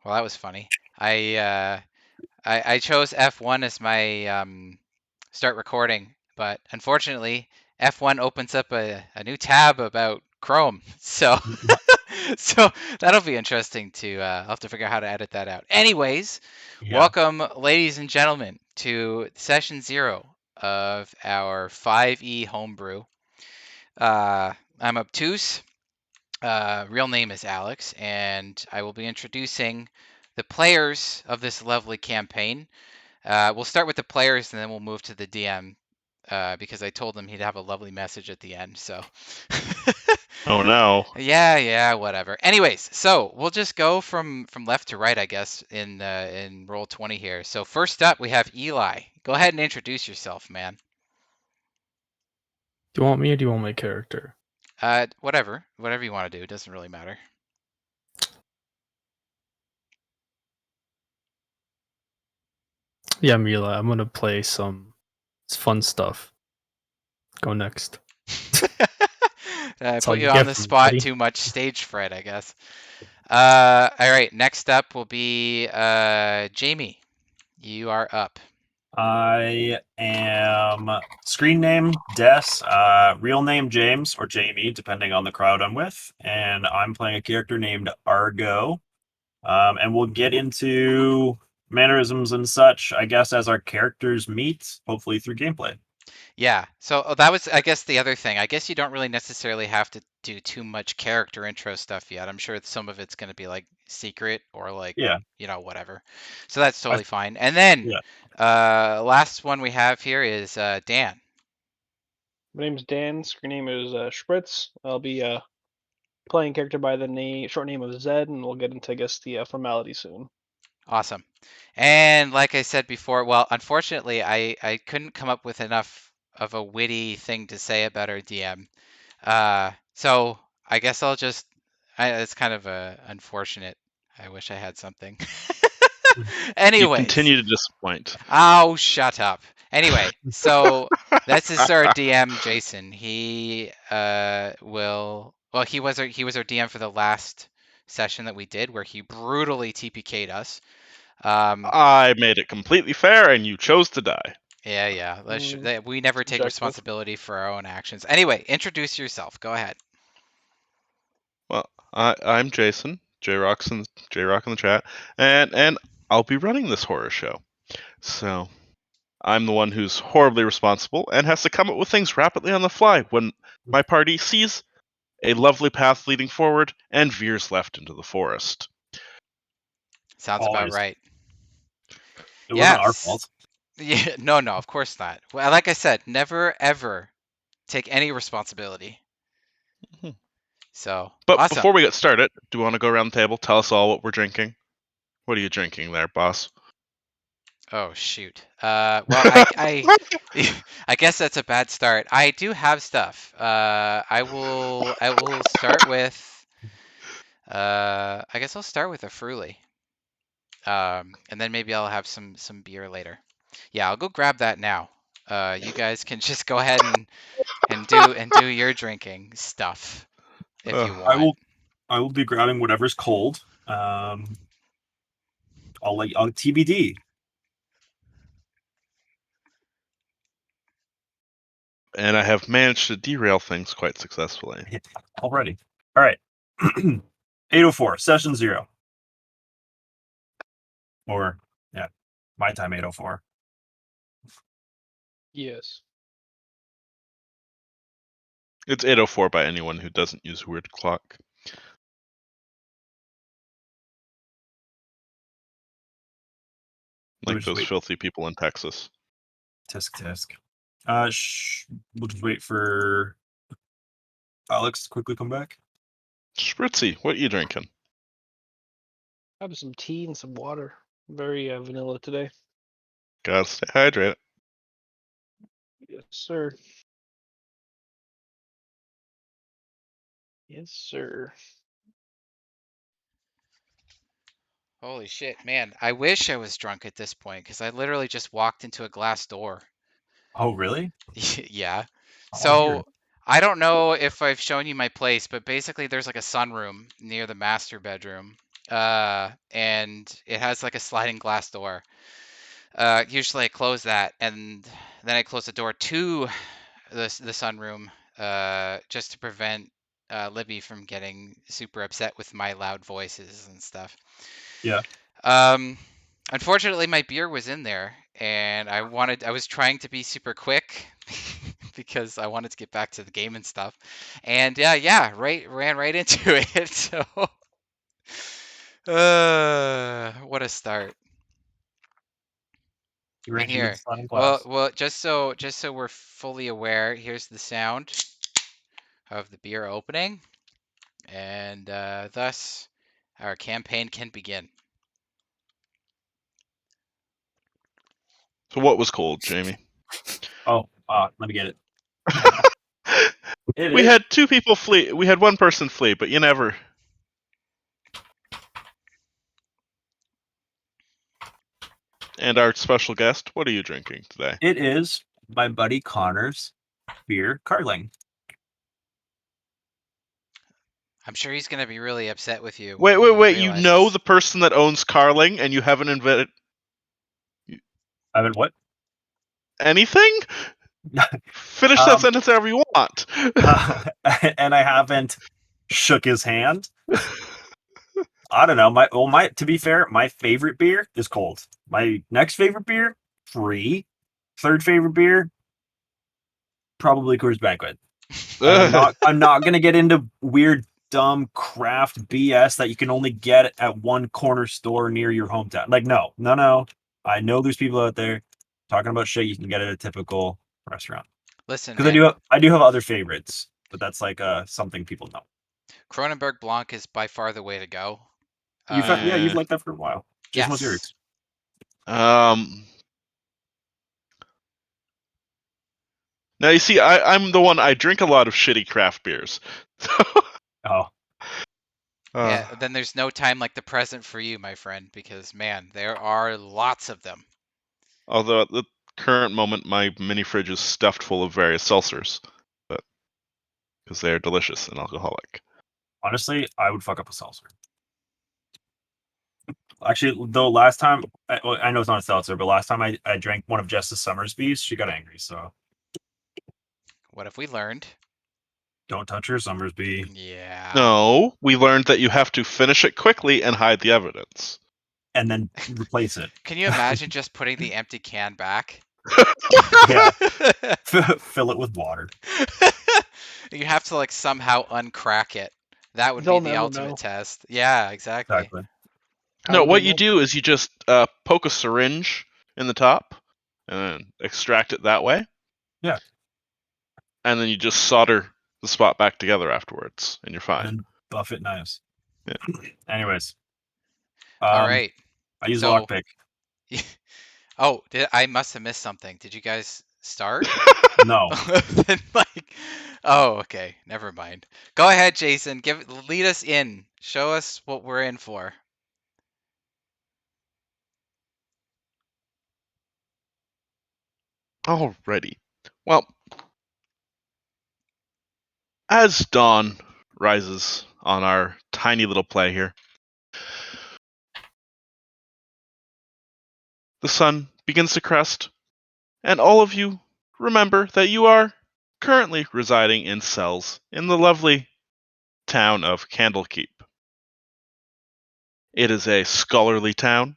Well, that was funny. I chose F1 as my start recording, but unfortunately, F1 opens up a new tab about Chrome. So so that'll be interesting to I'll have to figure out how to edit that out. Anyways, Yeah. welcome, ladies and gentlemen, to session 0 of our 5E homebrew. I'm obtuse. Real name is Alex, and I will be introducing the players of this lovely campaign. We'll start with the players, and then we'll move to the DM because I told him he'd have a lovely message at the end. So, Oh no. yeah, whatever. Anyways, so we'll just go from left to right, I guess, in roll 20 here. So first up, we have Eli. Go ahead and introduce yourself, man. Do you want me or do you want my character? Whatever you want to do. It doesn't really matter. Yeah, Mila, I'm gonna play some fun stuff. Go next. Put all you you on get the from me, spot. buddy. Too much stage fright, I guess. All right. Next up will be Jamie. You are up. I am screen name Des, real name James or Jamie, depending on the crowd I'm with, and I'm playing a character named Argo. And we'll get into mannerisms and such, I guess, as our characters meet, hopefully through gameplay. Yeah. So that was, I guess, the other thing. I guess you don't really necessarily have to do too much character intro stuff yet. I'm sure some of it's going to be like secret or like, Yeah, whatever. So that's I, totally fine. And then yeah. last one we have here is Dan. My name's Dan. Screen name is Spritz. I'll be playing character by the short name of Zed, and we'll get into, I guess, the formality soon. Awesome. And like I said before, well, unfortunately, I couldn't come up with enough of a witty thing to say about our DM. So I guess I'll just, it's kind of unfortunate. I wish I had something. You Anyways, continue to disappoint. oh, shut up. Anyway, so this is our DM, Jason. He well, he was our DM for the last session that we did, where he brutally TPK'd us. I made it completely fair, and you chose to die. Yeah. We never take Objective. responsibility for our own actions. Anyway, introduce yourself. Go ahead. Well, I'm Jason, J-Rock in the chat, and I'll be running this horror show. So I'm the one who's horribly responsible and has to come up with things rapidly on the fly when my party sees a lovely path leading forward and veers left into the forest. Sounds about Always. right. It wasn't our Yes. fault. Yeah, no, of course not. Well, like I said, never ever take any responsibility. Mhm. So, But awesome. before we get started, do you want to go around the table, tell us all what we're drinking? What are you drinking there, boss? Oh shoot. Well, I guess that's a bad start. I do have stuff. I will start with. I guess I'll start with a Fruly. And then maybe I'll have some beer later. Yeah, I'll go grab that now. You guys can just go ahead and do your drinking stuff if you want. I will be grabbing whatever's cold. I'll TBD. And I have managed to derail things quite successfully. Already. All right. 804, session 0. Or, yeah, my time 804. Yes. It's 8:04 by anyone who doesn't use weird clock. Like those filthy people in Texas. Tisk. We'll just wait for Alex to quickly come back. Spritzy, what are you drinking? I have some tea and some water. Very vanilla today. Gotta stay hydrated. Yes, sir. Yes, sir. Holy shit, man. I wish I was drunk at this point because I literally just walked into a glass door. Oh, really? Yeah. Oh, So weird. I don't know if I've shown you my place, but basically there's like a sunroom near the master bedroom. and it has like a sliding glass door. Usually I close that, and then I close the door to the sunroom, just to prevent Libby from getting super upset with my loud voices and stuff. Yeah. Unfortunately, my beer was in there, and I was trying to be super quick because I wanted to get back to the game and stuff. And ran right into it. So, what a start. You And ran into the here, sliding glass. well, just so we're fully aware, here's the sound of the beer opening, and thus our campaign can begin. So what was cold, Jamie? Oh, let me get it. It We is. had 2 people flee. We had 1 person flee, but you never. And our special guest, what are you drinking today? It is my buddy Connor's beer, Carling. I'm sure he's gonna be really upset with you. Wait. when he You know realizes- the person that owns Carling, and you haven't invented I mean, what? anything? Finish that sentence however you want. And I haven't shook his hand. I don't know. To be fair, my favorite beer is cold. My next favorite beer, free. Third favorite beer, probably Coors Banquet. And I'm not gonna get into weird, dumb craft BS that you can only get at one corner store near your hometown. Like, no. I know there's people out there talking about shit you can get at a typical restaurant. Listen, Because man, I do have other favorites, but that's like something people know. Kronenberg Blanc is by far the way to go. You've liked that for a while. Jason, what's Yes. yours? Now you see, I'm the one. I drink a lot of shitty craft beers. Oh, Yeah, then there's no time like the present for you, my friend, because man, there are lots of them. Although at the current moment, my mini fridge is stuffed full of various seltzers, but because they are delicious and alcoholic. honestly, I would fuck up a seltzer. Actually, though, last time I know it's not a seltzer, but last time I drank one of Jess's Summersby's, she got angry. So What have we learned? don't touch her Summersby, Yeah. No, we learned that you have to finish it quickly and hide the evidence. and then replace it. Can you imagine just putting the empty can back? Yeah. Fill it with water. You have to like somehow uncrack it. That would They'll be the never ultimate know. test. Yeah, exactly. Exactly. No, would what they you know? do is you just poke a syringe in the top and then extract it that way. Yeah. And then you just solder the spot back together afterwards, and you're fine. And buff it nice. Yeah. Anyways. All right. I use So- lockpick. Oh, I must have missed something. Did you guys start? No. Then, oh, okay. Never mind. Go ahead, Jason. Lead us in. Show us what we're in for. Alrighty. Well, as dawn rises on our tiny little play here, the sun begins to crest, and all of you remember that you are currently residing in cells in the lovely town of Candlekeep. It is a scholarly town,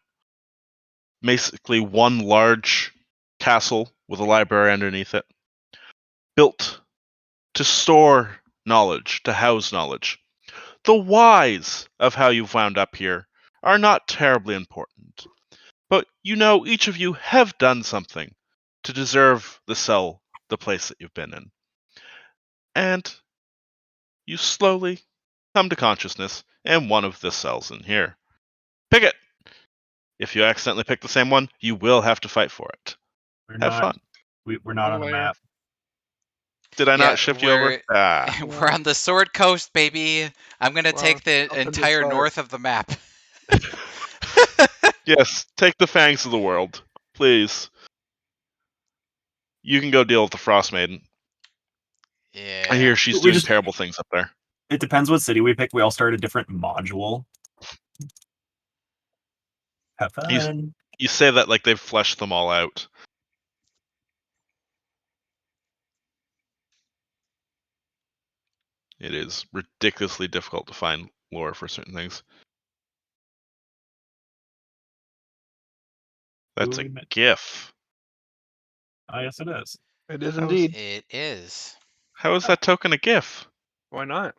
basically one large castle with a library underneath it, built to store knowledge, to house knowledge. The whys of how you wound up here are not terribly important, but you know each of you have done something to deserve the place that you've been in. And you slowly come to consciousness in one of the cells in here. Pick it! If you accidentally pick the same one, you will have to fight for it. Have fun. We're not on the map. Did I Yeah, not shift you over? we're- We're on the Sword Coast, baby. I'm gonna Wow, take the up to the entire start. north of the map. Yes, take the fangs of the world, please. You can go deal with the Frost Maiden. Yeah. I hear she's We doing just- terrible things up there. It depends what city we pick. We all start a different module. Have fun. You say that like they've fleshed them all out. It is ridiculously difficult to find lore for certain things. That's a Ooh, GIF. Oh, yes, it is. It is How's- indeed. It is. How is that token a GIF? Why not?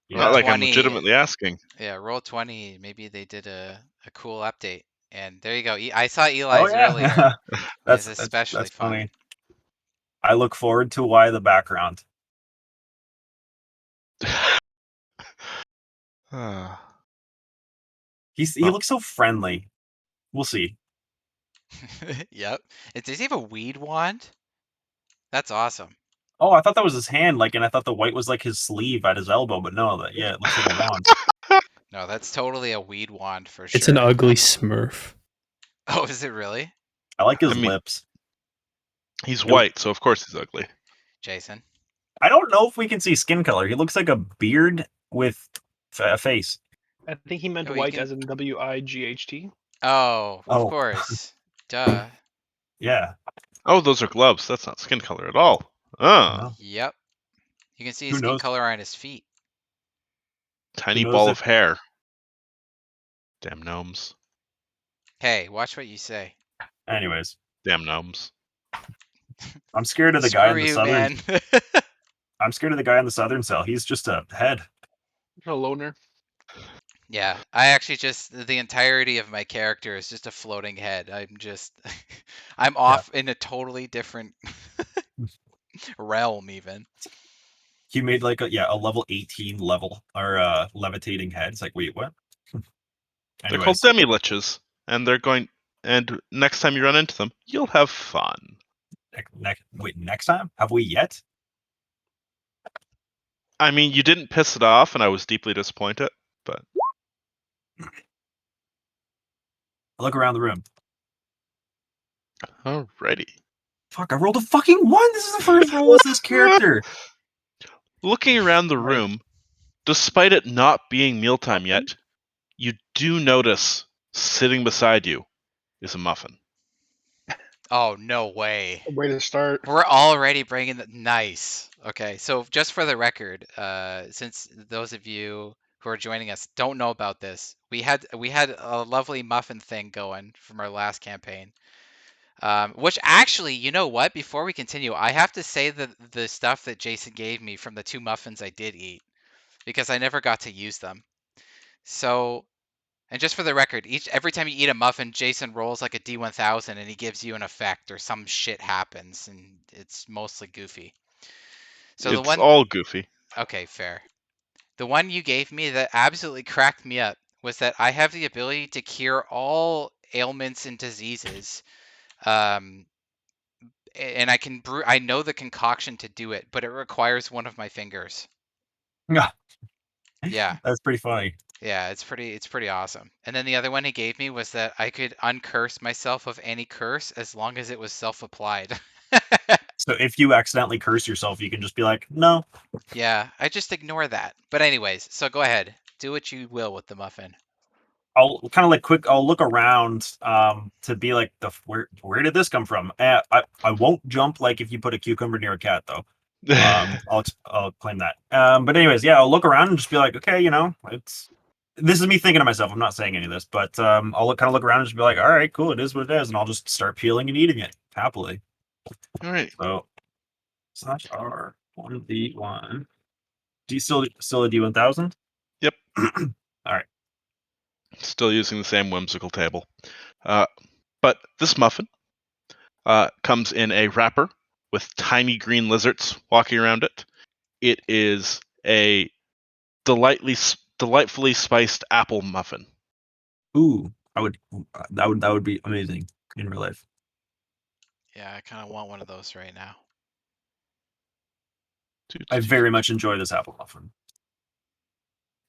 Yeah. Not like I'm 20. legitimately asking. Yeah, Roll20. Maybe they did a cool update. And there you go. I saw Eli's Oh, yeah. earlier. that's It's especially that's fun. funny. I look forward to why the background. He Oh. looks so friendly. We'll see. Yep. Does he have a weed wand? That's awesome. Oh, I thought that was his hand, and I thought the white was like his sleeve at his elbow, but no, it looks like a wand. No, that's totally a weed wand for sure. It's an ugly Smurf. Oh, is it really? I like his I mean- lips. He's Nope. white, so of course he's ugly. Jason? I don't know if we can see skin color. He looks like a beard with a face. I think he meant Oh, you white can- as in WIGHT. Oh, of Oh. course. Duh. Yeah. Oh, those are gloves. That's not skin color at all. Oh, Well, Yep. You can see Who his skin knows? color on his feet. tiny knows ball if- of hair. Damn gnomes. Hey, watch what you say. anyways, Damn gnomes. I'm scared of the guy Screw in the you, southern. man. I'm scared of the guy in the southern cell. He's just a head. A loner. Yeah, I actually the entirety of my character is just a floating head. I'm off in a totally different realm even. He made like a level 18 level or levitating head. It's like, wait, what? They're called Anyways, demi-liches, and they're going. And next time you run into them, you'll have fun. next time? Have we yet? I mean, you didn't piss it off, and I was deeply disappointed. But Look around the room. alrighty. Fuck, I rolled a fucking 1! This is the first roll as this character! Looking around the Right. room, despite it not being mealtime yet, you do notice sitting beside you is a muffin. Oh, no way. Way to start. We're already bringing the nice. Okay, so just for the record, since those of you who are joining us don't know about this, we had a lovely muffin thing going from our last campaign. Which actually, you know what? Before we continue, I have to say that the stuff that Jason gave me from the 2 muffins I did eat, because I never got to use them. So, and just for the record, every time you eat a muffin, Jason rolls like a D1000 and he gives you an effect or some shit happens, and it's mostly goofy. So It's all goofy. okay, fair. The one you gave me that absolutely cracked me up was that I have the ability to cure all ailments and diseases. And I can brew. I know the concoction to do it, but it requires one of my fingers. Yeah, That's pretty funny. yeah, it's pretty awesome. And then the other one he gave me was that I could uncurse myself of any curse as long as it was self-applied. So if you accidentally curse yourself, you can just be like, no. Yeah, I just ignore that. But anyways, so go ahead, do what you will with the muffin. I'll kind of I'll look around to be like, where did this come from? I won't jump like if you put a cucumber near a cat, though. I'll claim that. But anyways, yeah, I'll look around and just be like, okay, this is me thinking to myself. I'm not saying any of this, but I'll look around and just be like, all right, cool, it is what it is, and I'll just start peeling and eating it happily. All right. So /R 1D1. Do you still a D1000? Yep. All right. Still using the same whimsical table. But this muffin comes in a wrapper with tiny green lizards walking around it. It is a delightfully spiced apple muffin. Ooh, that would be amazing in real life. Yeah, I kind of want one of those right now. I very much enjoy this apple muffin.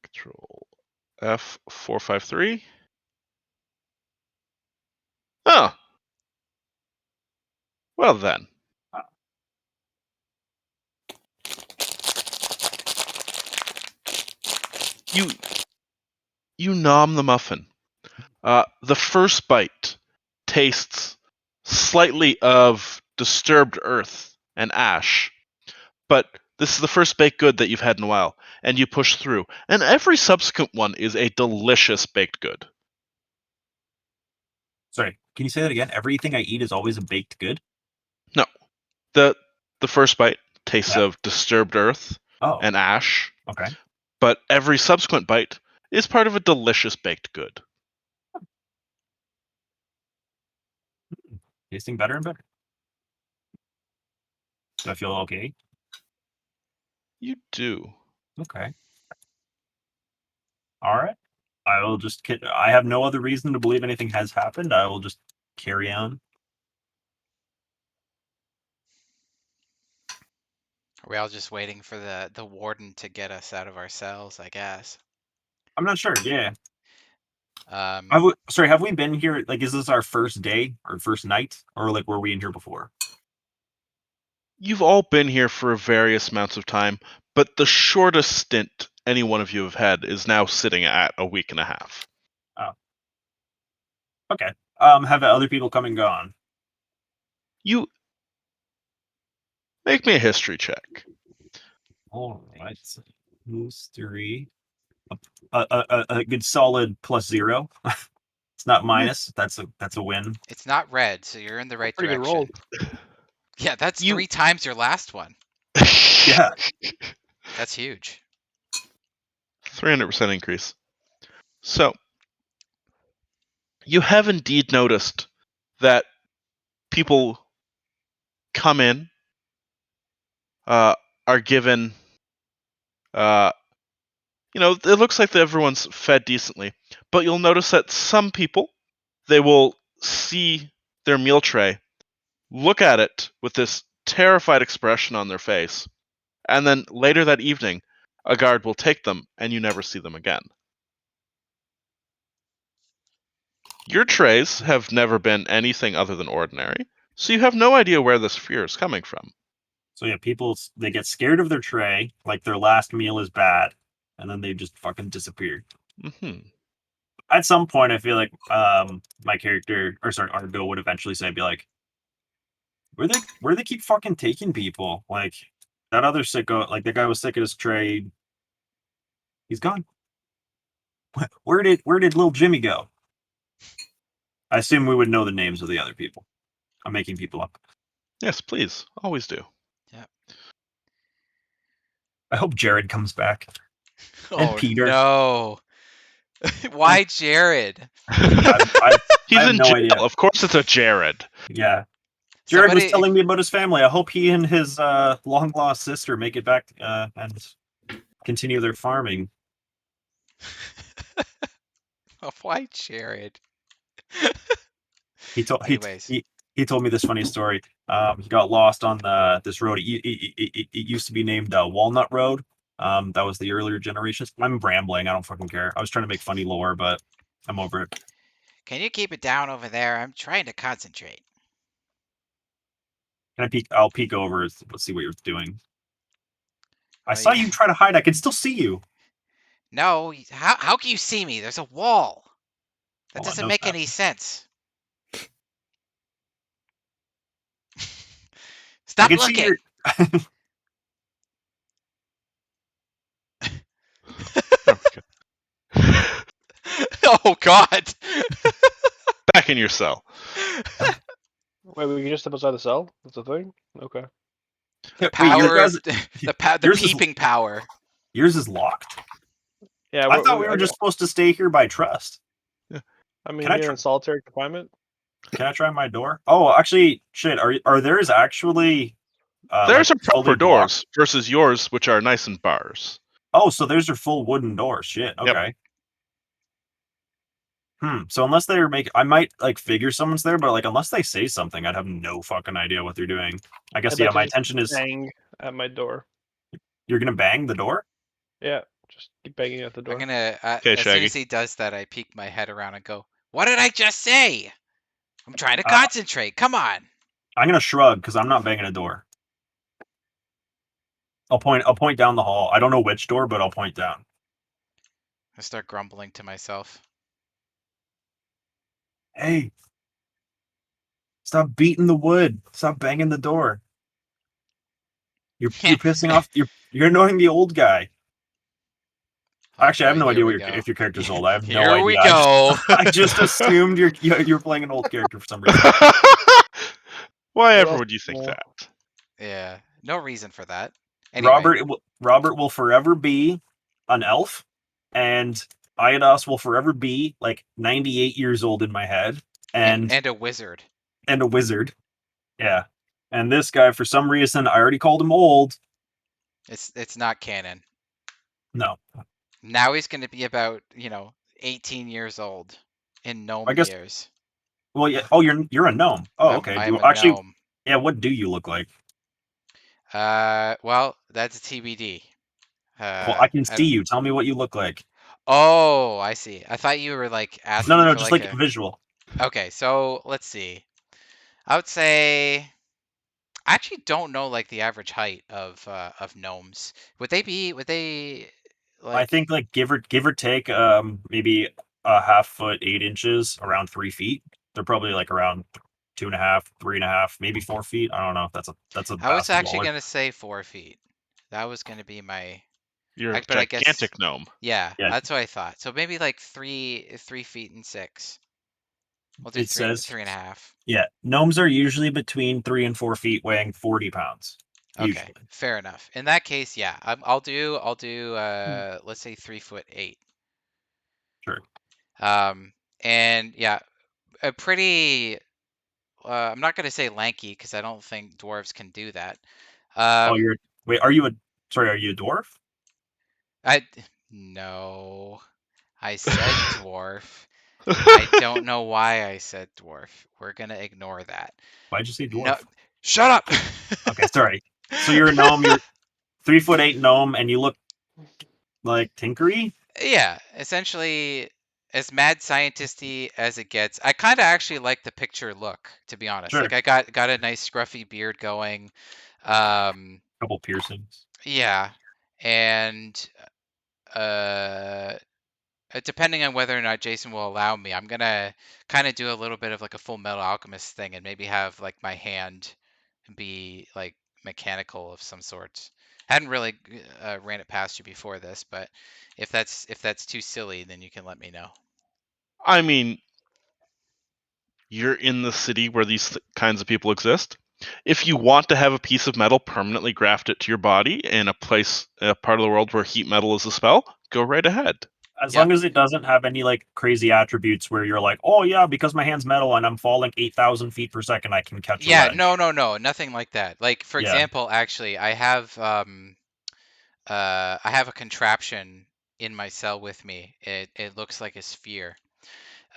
Control F453. Oh. Well then. You nom the muffin. The first bite tastes slightly of disturbed earth and ash, but this is the first baked good that you've had in a while, and you push through. And every subsequent one is a delicious baked good. Sorry, can you say that again? Everything I eat is always a baked good? No, the first bite tastes Yeah. of disturbed earth Oh, and ash, okay. but every subsequent bite is part of a delicious baked good. Tasting better and better. Do I feel okay? You do. Okay. All right. I will just. I have no other reason to believe anything has happened. I will just carry on. Are we all just waiting for the warden to get us out of our cells, I guess? I'm not sure. Yeah. Um, Sorry, have we been here? Like, is this our first day or first night, or like were we in here before? You've all been here for various amounts of time, but the shortest stint any one of you have had is now sitting at a week and a half. Okay. Have other people come and gone? You make me a history check. All right. History. A good solid +0. It's not minus. That's a win. it's not red, so you're in the right Pretty good direction. roll. Yeah, that's You- 3 times your last one. Yeah. That's huge. 300% increase. So, you have indeed noticed that people come in, are given, it looks like that everyone's fed decently, but you'll notice that some people, they will see their meal tray, look at it with this terrified expression on their face, and then later that evening, a guard will take them and you never see them again. Your trays have never been anything other than ordinary, so you have no idea where this fear is coming from. So yeah, people they get scared of their tray, like their last meal is bad, and then they just fucking disappear. Hmm. At some point, I feel like my character, or sorry, Argo would eventually say, be like, where they keep fucking taking people? Like that other sicko, like the guy was sick of his tray. He's gone. Where did little Jimmy go? I assume we would know the names of the other people. I'm making people up. Yes, please. Always do. I hope Jared comes back. Oh Peter. no. Why Jared? I He's have in no jail. idea. Of course it's a Jared. Yeah. Jared was Somebody telling me about his family. I hope he and his long lost sister make it back and continue their farming. Why Jared? He told Anyways. he told me this funny story. He got lost on this road. It used to be named Walnut Road. That was the earlier generations. I'm rambling. I don't fucking care. I was trying to make funny lore, but I'm over it. Can you keep it down over there? I'm trying to concentrate. Can I peek? I'll peek over. Let's see what you're doing. I Well, saw you try to hide. I can still see you. No, how can you see me? There's a wall. That Hold on, doesn't no make snaps. any sense. Stop I can see looking. your. Okay. Oh God. Back in your cell. Wait, we can just step outside the cell? That's a thing? Okay. The Wait, your power guys. of the yours is peeping power. yours is locked. Yeah, I thought we were just supposed to stay here by trust. I mean, Can I here tr- in solitary confinement. Can I try my door? Oh, actually, shit. Are theirs actually There's like are proper fully blocked? doors versus yours, which are nice and bars. Oh, so theirs are full wooden doors. Shit. Yep. Okay. So unless they're I might like figure someone's there, but like unless they say something, I'd have no fucking idea what they're doing. I guess I'd like to my just intention is bang at my door. you're gonna bang the door. Yeah, just keep banging at the door. I'm gonna Okay, as soon Shaggy. as he does that, I peek my head around and go, "What did I just say? I'm trying to Uh, concentrate. Come on." I'm gonna shrug because I'm not banging a door. I'll point down the hall. I don't know which door, but I'll point down. I start grumbling to myself. Hey, stop beating the wood. Stop banging the door. You're pissing off. You're annoying the old guy. Oh Actually, I have boy, no here idea we go. if your character's old. I have no Here we idea. go. I just assumed you're playing an old character for some reason. Why ever Well, would you think well, that? Yeah, no reason for that. Anyway, Robert will forever be an elf, and Iados will forever be like 98 years old in my head, and and a wizard. a wizard. Yeah. And this guy, for some reason, I already called him old. It's not canon. No, Now he's going to be about 18 years old in gnome I guess. years. Well, yeah. Oh, you're a gnome. Oh, okay. I'm a Actually? gnome. Yeah. What do you look like? Well, that's TBD. Well, I can I see don't. you. Tell me what you look like. Oh, I see. I thought you were like asking No. for Just like like a. visual. Okay, so let's see. I would say I actually don't know like the average height of gnomes. Would they I like think like give or take maybe a half foot 8 inches, around 3 feet. They're probably like around 2.5, 3.5, maybe 4 feet. I don't know if that's a I was actually basketballer. gonna say 4 feet. That was gonna be my You're a but I guess gigantic gnome. yeah, Yeah, that's what I thought. So maybe like 3 feet and 6. We'll do it says 3.5. yeah. Gnomes are usually between 3 and 4 feet, weighing 40 pounds. Okay, Usually. fair enough. In that case, yeah, I'll do Hmm. let's say 3'8". Sure. And yeah, a pretty I'm not gonna say lanky because I don't think dwarves can do that. Oh, Um, wait, are you a dwarf? I no, I said dwarf. I don't know why I said dwarf. We're gonna ignore that. Why'd you say No, dwarf? shut up. Okay, sorry. So you're a gnome, you're 3'8" gnome, and you look like tinkery? Yeah, essentially as mad scientisty as it gets. I kind of actually like the picture look, to be honest. Sure. Like I got a nice scruffy beard going. Um, Couple piercings. yeah, and uh, depending on whether or not Jason will allow me, I'm gonna kind of do a little bit of like a Full Metal Alchemist thing and maybe have like my hand be like mechanical of some sort. Hadn't really ran it past you before this, but if that's too silly, then you can let me know. I mean, you're in the city where these kinds of people exist. If you want to have a piece of metal permanently grafted to your body in a part of the world where heat metal is a spell, go right ahead. As Yep. long as it doesn't have any like crazy attributes where you're like, oh yeah, because my hand's metal and I'm falling 8,000 feet per second, I can catch a Yeah, ledge. no, nothing like that. Like for Yeah, example, actually, I have a contraption in my cell with me. It looks like a sphere.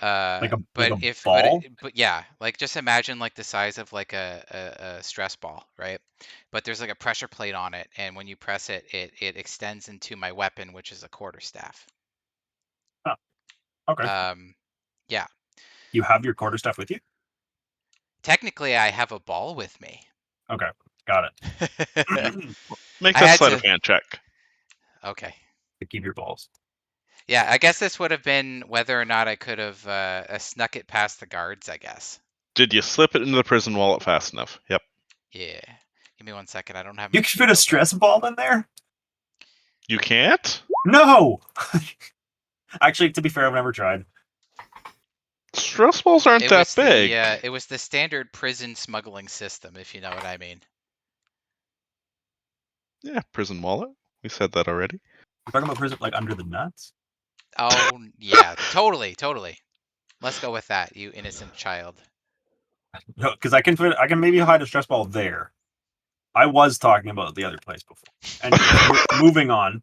like a But ball. yeah, like just imagine like the size of like a stress ball, right? But there's like a pressure plate on it, and when you press it, it extends into my weapon, which is a quarterstaff. Huh, okay. Yeah. You have your quarterstaff with you? Technically, I have a ball with me. Okay, got I it. Make that had sleight of to. hand check. Okay. To keep your balls. Yeah, I guess this would have been whether or not I could have snuck it past the guards, I guess. Did you slip it into the prison wallet fast enough? Yep. Yeah. Give me 1 second. I don't have You my can sheet fit a open. stress ball in there? You can't? No! Actually, to be fair, I've never tried. Stress balls aren't that big. It was the standard prison smuggling system, if you know what I mean. Yeah, prison wallet. We said that already. We're talking about prison like under the nuts? Oh, yeah, totally. Let's go with that, you innocent child. No, because I can maybe hide a stress ball there. I was talking about the other place before. Anyways, moving on.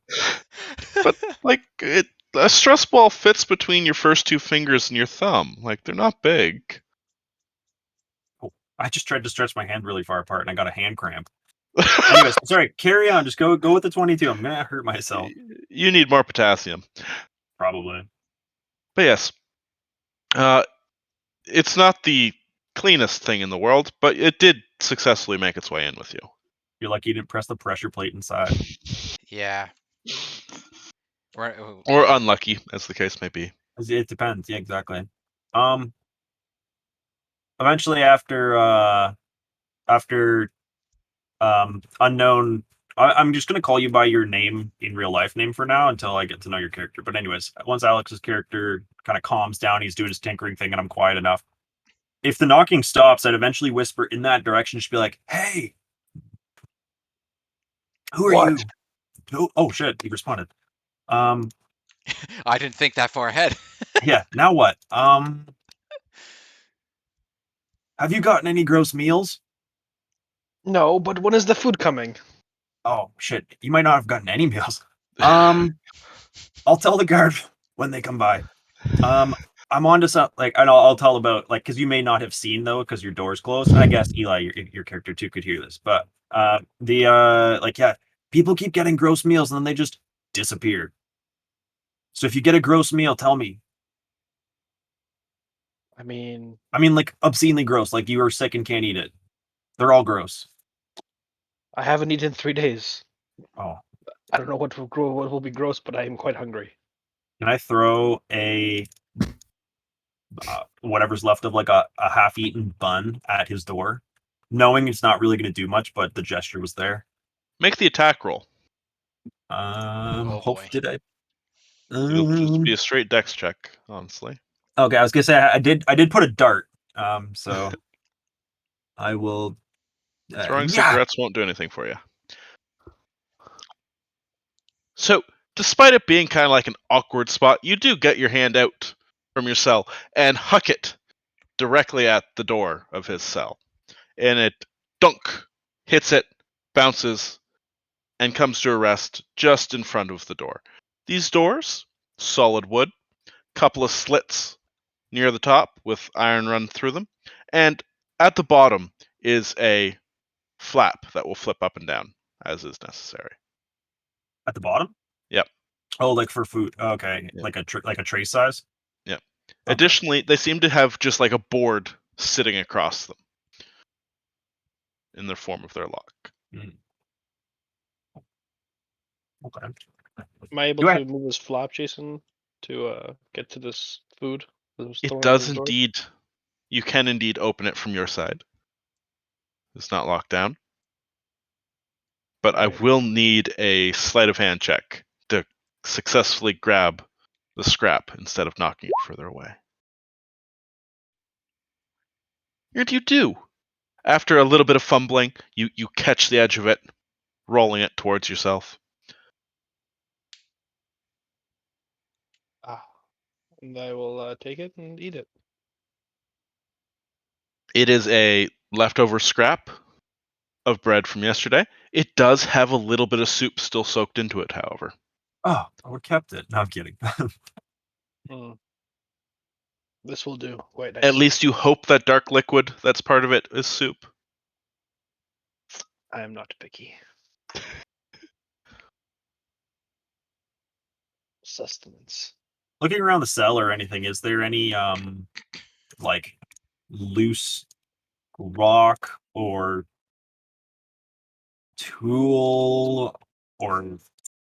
But like a stress ball fits between your first two fingers and your thumb. Like they're not big. Oh, I just tried to stretch my hand really far apart and I got a hand cramp. Anyways, sorry, carry on. Just go with the 22. I'm gonna hurt myself. You need more potassium. Probably. But yes, it's not the cleanest thing in the world, but it did successfully make its way in with you. You're lucky you didn't press the pressure plate inside. Yeah. Or unlucky, as the case may be. It depends. Yeah, exactly. Um, eventually after unknown. I'm just gonna call you by your name in real life name for now until I get to know your character. But anyways, once Alex's character kind of calms down, he's doing his tinkering thing, and I'm quiet enough. If the knocking stops, I'd eventually whisper in that direction, just be like, "Hey, who are What? you?" Oh shit, he responded. Um, I didn't think that far ahead. yeah. Now what? Have you gotten any gross meals? No, but when is the food coming? Oh shit, you might not have gotten any meals. I'll tell the guard when they come by. I'm on to some like, and I'll tell about like because you may not have seen though because your door's closed. And I guess Eli, your character too, could hear this, but like yeah, people keep getting gross meals and then they just disappear. So if you get a gross meal, tell me. I mean, I mean, like obscenely gross, like you are sick and can't eat it. They're all gross. I haven't eaten in 3 days. Oh, I don't know what will be gross, but I am quite hungry. can I throw a whatever's left of like a half-eaten bun at his door, knowing it's not really going to do much, but the gesture was there. Make the attack roll. Oh Hope boy. did I? It'll just be a straight dex check, honestly. Okay, I was gonna say I did put a dart. So I will. Throwing Yeah. cigarettes won't do anything for you. So, despite it being kind of like an awkward spot, you do get your hand out from your cell and huck it directly at the door of his cell. And it dunk hits it, bounces, and comes to a rest just in front of the door. These doors, solid wood, couple of slits near the top with iron run through them, and at the bottom is a flap that will flip up and down as is necessary. At the bottom. Yep. Oh, like for food. Okay, Yep. like a tray size. Yep. Okay. Additionally, they seem to have just like a board sitting across them in the form of their lock. Okay. Am I able Do I- to move this flap, Jason, to get to this food that was It thrown does at his door? indeed. You can indeed open it from your side. It's not locked down. But I Right. will need a sleight of hand check to successfully grab the scrap instead of knocking it further away. And you do. After a little bit of fumbling, you catch the edge of it, rolling it towards yourself. And I will take it and eat it. It is a leftover scrap of bread from yesterday. It does have a little bit of soup still soaked into it, however. Oh, I would kept it. No, I'm kidding. Mm. This will do. Quite nice. At least you hope that dark liquid that's part of it is soup. I am not picky. Sustenance. Looking around the cell or anything, is there any like loose rock or tool or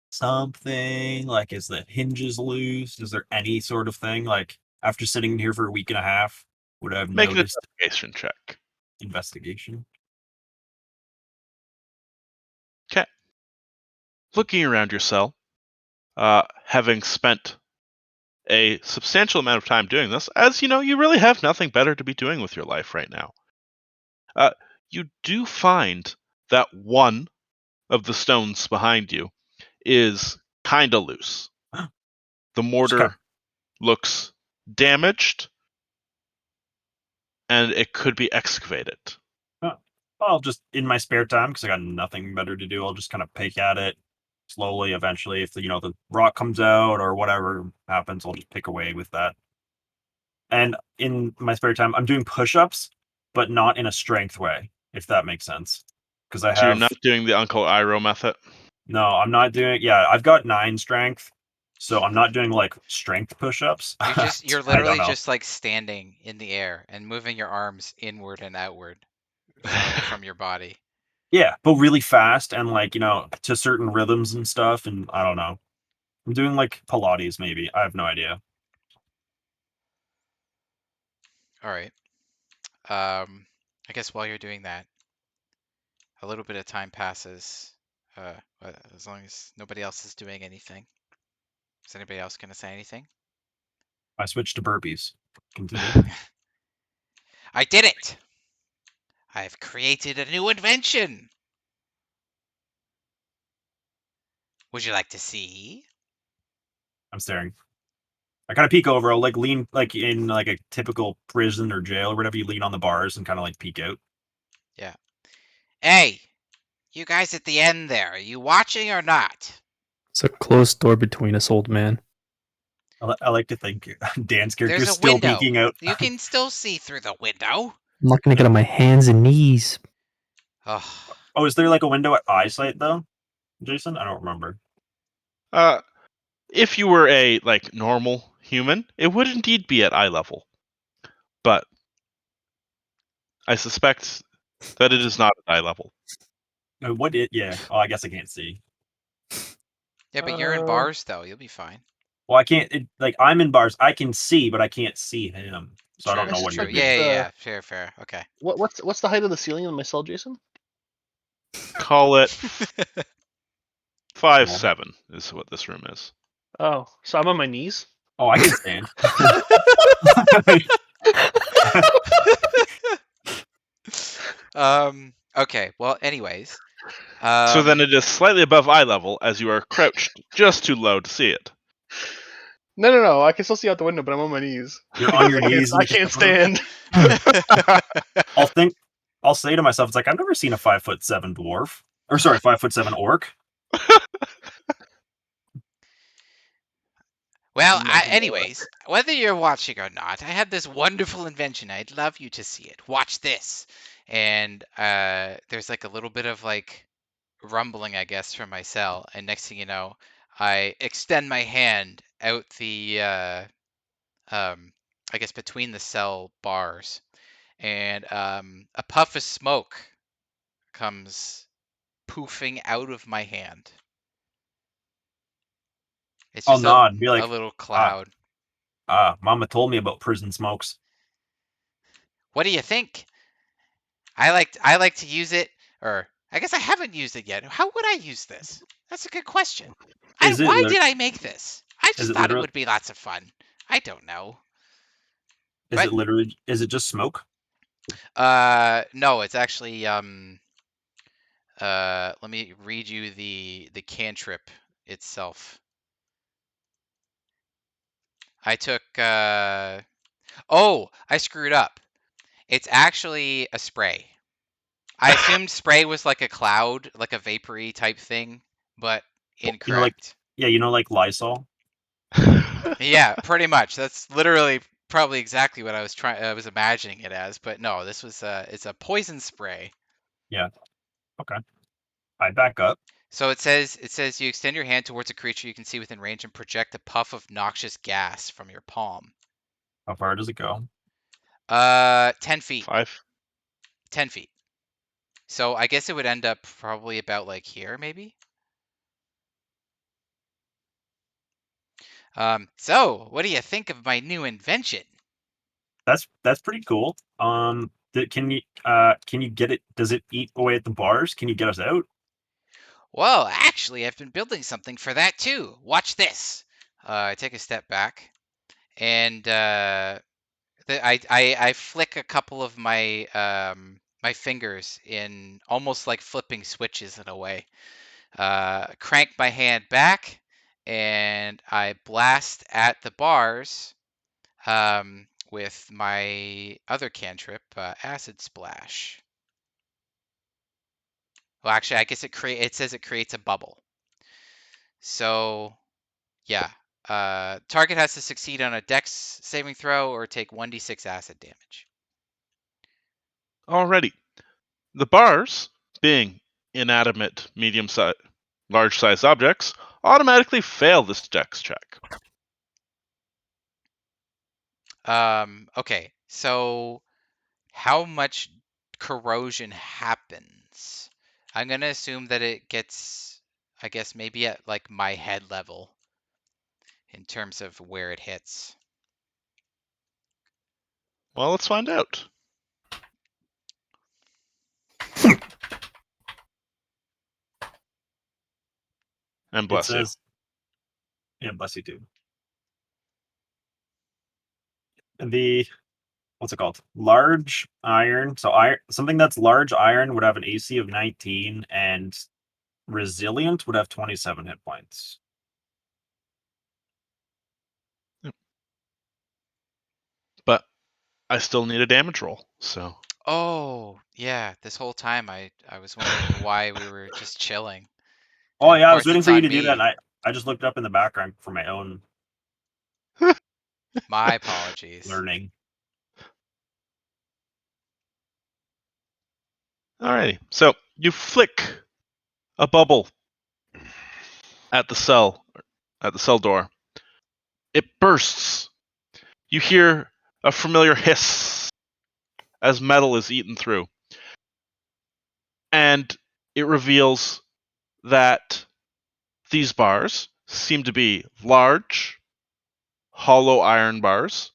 something? Like, is the hinges loose? Is there any sort of thing? Like, after sitting here for a week and a half, would I have Make an noticed investigation check. investigation? Okay. Looking around your cell, having spent a substantial amount of time doing this, as you know, you really have nothing better to be doing with your life right now. You do find that one of the stones behind you is kind of loose. The mortar looks damaged, and it could be excavated. I'll just, in my spare time, because I got nothing better to do, I'll just kind of pick at it slowly. Eventually, if the rock comes out or whatever happens, I'll just pick away with that. And in my spare time, I'm doing push-ups, but not in a strength way, if that makes sense. Because I So you're have not doing the Uncle Iroh method? no, I'm not doing. Yeah, I've got 9 strength, so I'm not doing like strength push-ups. You're I don't literally know. just like standing in the air and moving your arms inward and outward from your body. Yeah, but really fast and like to certain rhythms and stuff. And I don't know. I'm doing like Pilates, maybe. I have no idea. All right. I guess while you're doing that, a little bit of time passes. As long as nobody else is doing anything. Is anybody else going to say anything? I switched to burpees. Continue. I did it! I've created a new invention! Would you like to see? I'm staring. I kind of peek over. I'll like lean like in like a typical prison or jail or whatever. You lean on the bars and kind of like peek out. Yeah. Hey, you guys at the end there, are you watching or not? It's a closed door between us, old man. I like to think Dan's character There's is a still window. peeking out. You can still see through the window. I'm not gonna get on my hands and knees. Oh, Oh, is there like a window at eyesight though, Jason? I don't remember. If you were a like normal human, it would indeed be at eye level. But I suspect that it is not at eye level. What it? Yeah. Oh, I guess I can't see. yeah, but you're in bars though. You'll be fine. Well, I can't. Like I'm in bars. I can see, but I can't see him. So I don't know True, what he true. would be. Yeah. Fair. Okay. What's the height of the ceiling in my cell, Jason? Call it 5'7" is what this room is. Oh, so I'm on my knees. Oh, I can stand. Okay. Well, anyways. So then it is slightly above eye level as you are crouched just too low to see it. No. I can still see out the window, but I'm on my knees. You're on your knees. I can't stand. I'll say to myself, it's like I've never seen a 5'7" dwarf, or sorry, 5'7" orc. Well, I'm not an anyways, whether you're watching or not, I have this wonderful invention. I'd love you to see it. Watch this. And there's like a little bit of like rumbling, I guess, from my cell. And next thing you know, I extend my hand out the, I guess, between the cell bars. And a puff of smoke comes poofing out of my hand. It's I'll just nod and be a like, little cloud. Mama told me about prison smokes. What do you think? I like to use it, or I guess I haven't used it yet. How would I use this? That's a good question. Why did I make this? I just thought it would be lots of fun. I don't know. Is it literally? Is it just smoke? No, it's actually let me read you the cantrip itself. I took oh, I screwed up. It's actually a spray. I assumed spray was like a cloud, like a vapory type thing, but incorrect. Like Lysol. Yeah, pretty much. That's literally probably exactly what I was imagining it as, but no, this was it's a poison spray. Yeah. Okay. I back up. So it says you extend your hand towards a creature you can see within range and project a puff of noxious gas from your palm. How far does it go? 10 feet. 5. 10 feet. So I guess it would end up probably about like here, maybe. So what do you think of my new invention? That's pretty cool. Can you get it? Does it eat away at the bars? Can you get us out? Well, actually, I've been building something for that too. Watch this. I take a step back, and I flick a couple of my my fingers in almost like flipping switches in a way. Crank my hand back, and I blast at the bars with my other cantrip, Acid Splash. Well, actually, I guess it says it creates a bubble. So, yeah. Target has to succeed on a Dex saving throw or take 1d6 acid damage. Alrighty. The bars, being inanimate, medium-sized, large-sized objects, automatically fail this dex check. Okay, so how much corrosion happens? I'm gonna assume that it gets, I guess, maybe at like my head level in terms of where it hits. Well, let's find out. And It bless you. says, yeah, bless you too. What's it called? Large iron. So something that's large iron would have an AC of 19, and resilient would have 27 hit points. But I still need a damage roll, so. Oh, yeah. This whole time I was wondering why we were just chilling. Oh And of yeah, I was course waiting it's for you on to do that, me. and I just looked up in the background for my own My apologies. learning. Alrighty. So you flick a bubble at the cell door. It bursts. You hear a familiar hiss as metal is eaten through. And it reveals that these bars seem to be large, hollow iron bars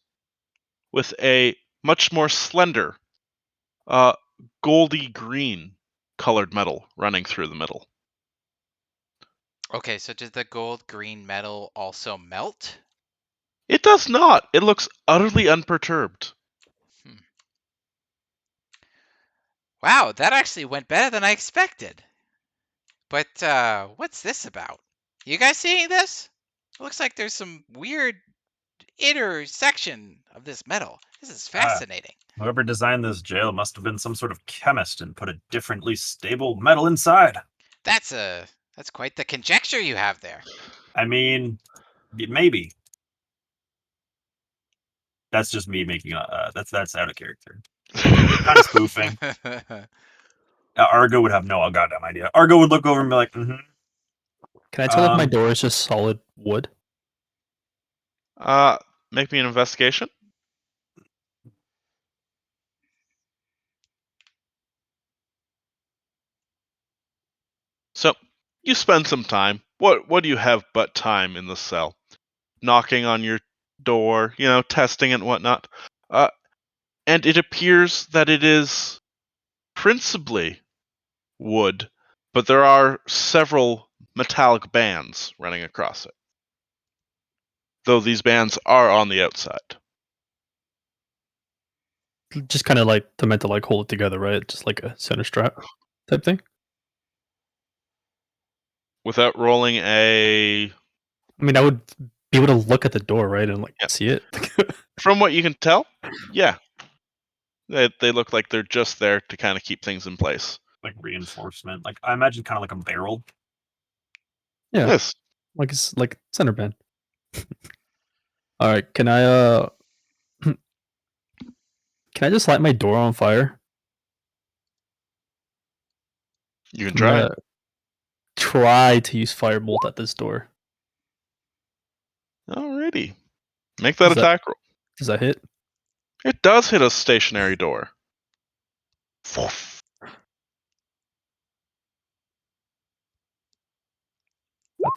with a much more slender, goldy green colored metal running through the middle. Okay, so does the gold green metal also melt? It does not. It looks utterly unperturbed. Wow, that actually went better than I expected. But what's this about? You guys seeing this? It looks like there's some weird intersection of this metal. This is fascinating. Whoever designed this jail must have been some sort of chemist and put a differently stable metal inside. That's quite the conjecture you have there. I mean, maybe. That's just me making that's out of character. Kind of spoofing. Argo would have no goddamn idea. Argo would look over and be like, mm-hmm. Can I tell if my door is just solid wood? Make me an investigation. So you spend some time. What do you have but time in the cell? Knocking on your door, testing and whatnot. And it appears that it is principally wood, but there are several metallic bands running across it. Though these bands are on the outside. Just kind of like meant to like hold it together, right? Just like a center strap type thing. Without rolling a... I mean, I would be able to look at the door, right, and like see it. From what you can tell, yeah. They look like they're just there to kind of keep things in place. Like reinforcement. Like I imagine kind of like a barrel. Yeah. Yes. Like it's like center band. All right, can I just light my door on fire? You can I'm try. gonna try to use firebolt at this door. Alrighty. Make that Does that- attack roll. Does that hit? It does hit a stationary door. I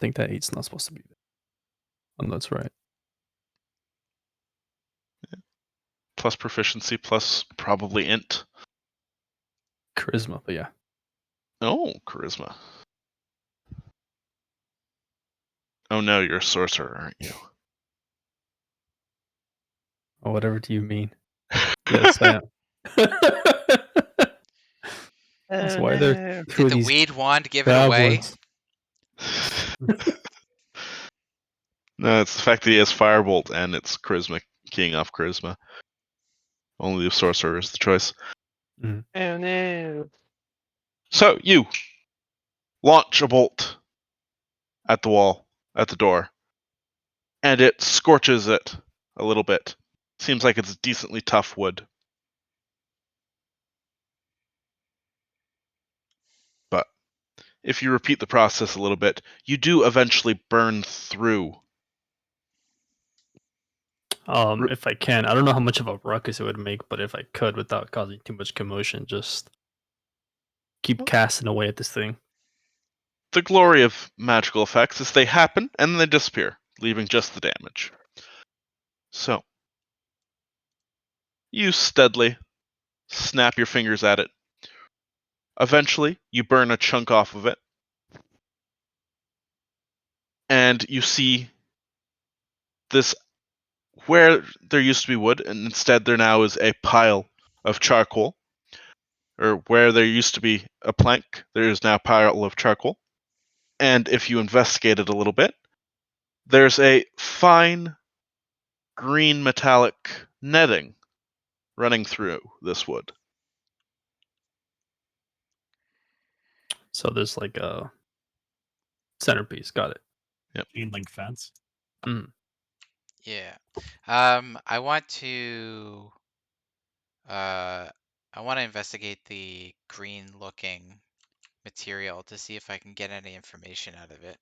think that 8's not supposed to be there. Oh, that's right. Plus proficiency, plus probably int. Charisma, but yeah. Oh, charisma. Oh no, you're a sorcerer, aren't you? Or whatever do you mean? Yes, I am. That's why they're Did the weed wand give it away? No, it's the fact that he has firebolt and it's charisma keying off charisma. Only the sorcerer is the choice. Mm. Oh no. So you launch a bolt at the wall, at the door, and it scorches it a little bit. Seems like it's decently tough wood. But if you repeat the process a little bit, you do eventually burn through. If I can, I don't know how much of a ruckus it would make, but if I could, without causing too much commotion, just keep casting away at this thing. The glory of magical effects is they happen and then they disappear, leaving just the damage. So, you steadily snap your fingers at it. Eventually, you burn a chunk off of it. and you see this where there used to be wood, and instead there now is a pile of charcoal. Or where there used to be a plank, there is now a pile of charcoal. And if you investigate it a little bit, there's a fine green metallic netting running through this wood. So there's like a centerpiece. Got it. Chain link fence. Yeah. I want to investigate the green looking material to see if I can get any information out of it.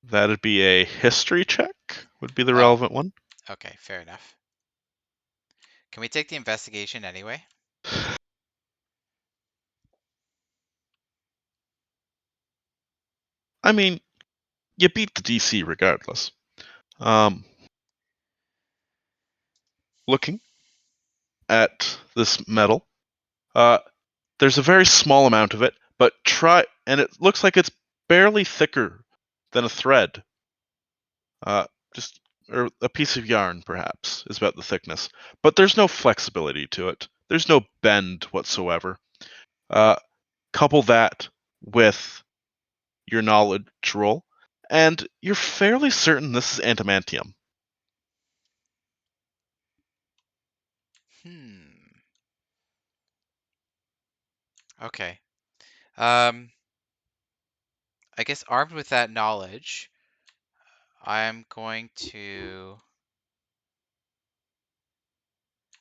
That'd be a history check, would be the Oh. relevant one. Okay, fair enough. Can we take the investigation anyway? I mean, you beat the DC regardless. Looking at this metal, there's a very small amount of it, but and it looks like it's barely thicker than a thread. Or a piece of yarn, perhaps, is about the thickness. But there's no flexibility to it. There's no bend whatsoever. Couple that with your knowledge roll, and you're fairly certain this is adamantium. Okay. I guess armed with that knowledge, I'm going to...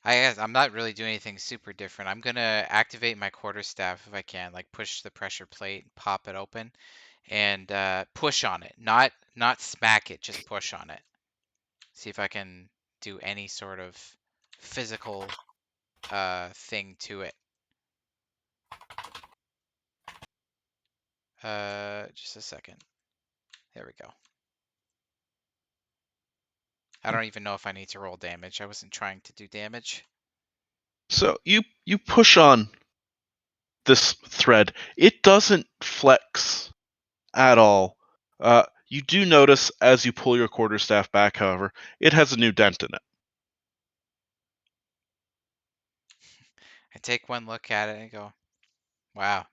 I guess I'm not really doing anything super different. I'm gonna activate my quarterstaff if I can, like push the pressure plate, pop it open, and push on it. Not smack it, just push on it. See if I can do any sort of physical thing to it. Just a second. There we go. I don't even know if I need to roll damage. I wasn't trying to do damage. So you push on this thread. It doesn't flex at all. You do notice as you pull your quarterstaff back, however, it has a new dent in it. I take one look at it and go, wow.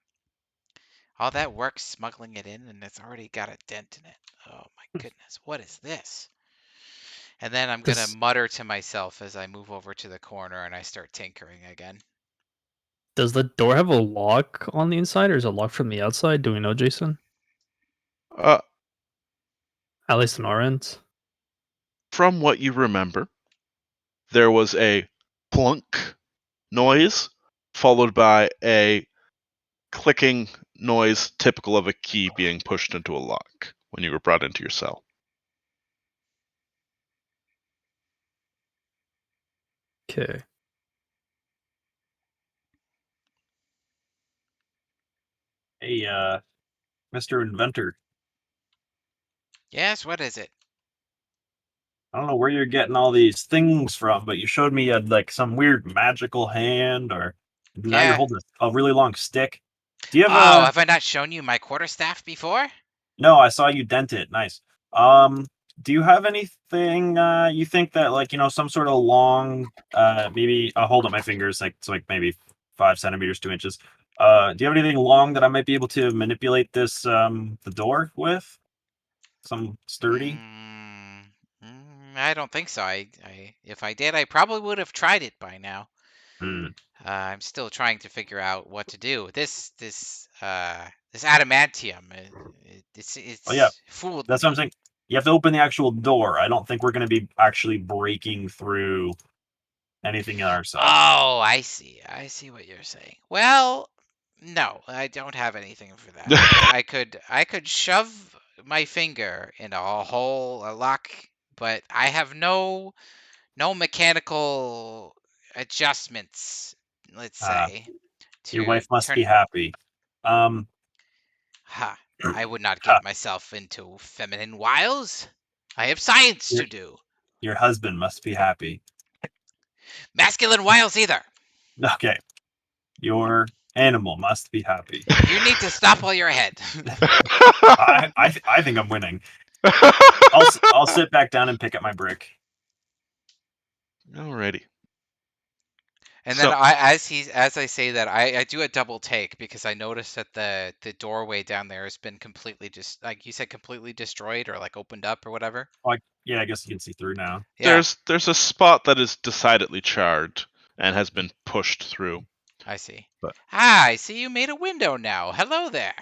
All that work smuggling it in and it's already got a dent in it. Oh my goodness, what is this? And then I'm gonna mutter to myself as I move over to the corner and I start tinkering again. Does the door have a lock on the inside, or is it locked from the outside? Do we know, Jason? At least on our end. From what you remember, there was a plunk noise followed by a clicking noise typical of a key being pushed into a lock when you were brought into your cell. Okay. Hey, Mr. Inventor. Yes, what is it? I don't know where you're getting all these things from, but you showed me you had like some weird magical hand, or now you're holding a really long stick. Do you have Oh, have I not shown you my quarterstaff before? No, I saw you dent it. Nice. Do you have anything you think that, like, some sort of long maybe I'll hold up my fingers, like it's like maybe 5 centimeters, 2 inches. Do you have anything long that I might be able to manipulate this the door with? Some sturdy? I don't think so. If I did, I probably would have tried it by now. I'm still trying to figure out what to do. This adamantium, it's fooled That's me. what I'm saying. You have to open the actual door. I don't think we're going to be actually breaking through anything ourselves. Oh, I see. I see what you're saying. Well, no, I don't have anything for that. I could shove my finger in a hole, a lock, but I have no mechanical adjustments, let's say. Your wife must be happy. I would not get myself into feminine wiles. I have science to do. Your husband must be happy. Masculine wiles either. Okay. Your Animal must be happy. You need to stop while you're ahead. I think I'm winning. I'll sit back down and pick up my brick. Alrighty. And So- then as I say that, I do a double take because I noticed that the doorway down there has been completely just like you said, completely destroyed or like opened up or whatever. Yeah, I guess you can see through now. Yeah, There's a spot that is decidedly charred and has been pushed through. I see. But- I see you made a window now. Hello there.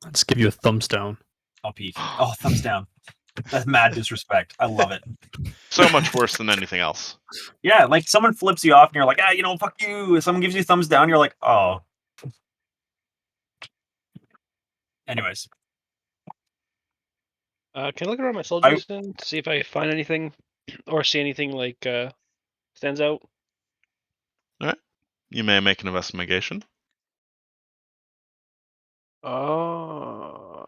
Let's give you a thumbs down. Oh, Pete. Oh, thumbs down. That's mad disrespect. I love it. So much worse than anything else. Yeah, like someone flips you off and you're like, fuck you. If someone gives you thumbs down, you're like, oh. Anyways. Can I look around my soldiers then to see if I find anything or see anything like stands out? You may make an investigation. Oh,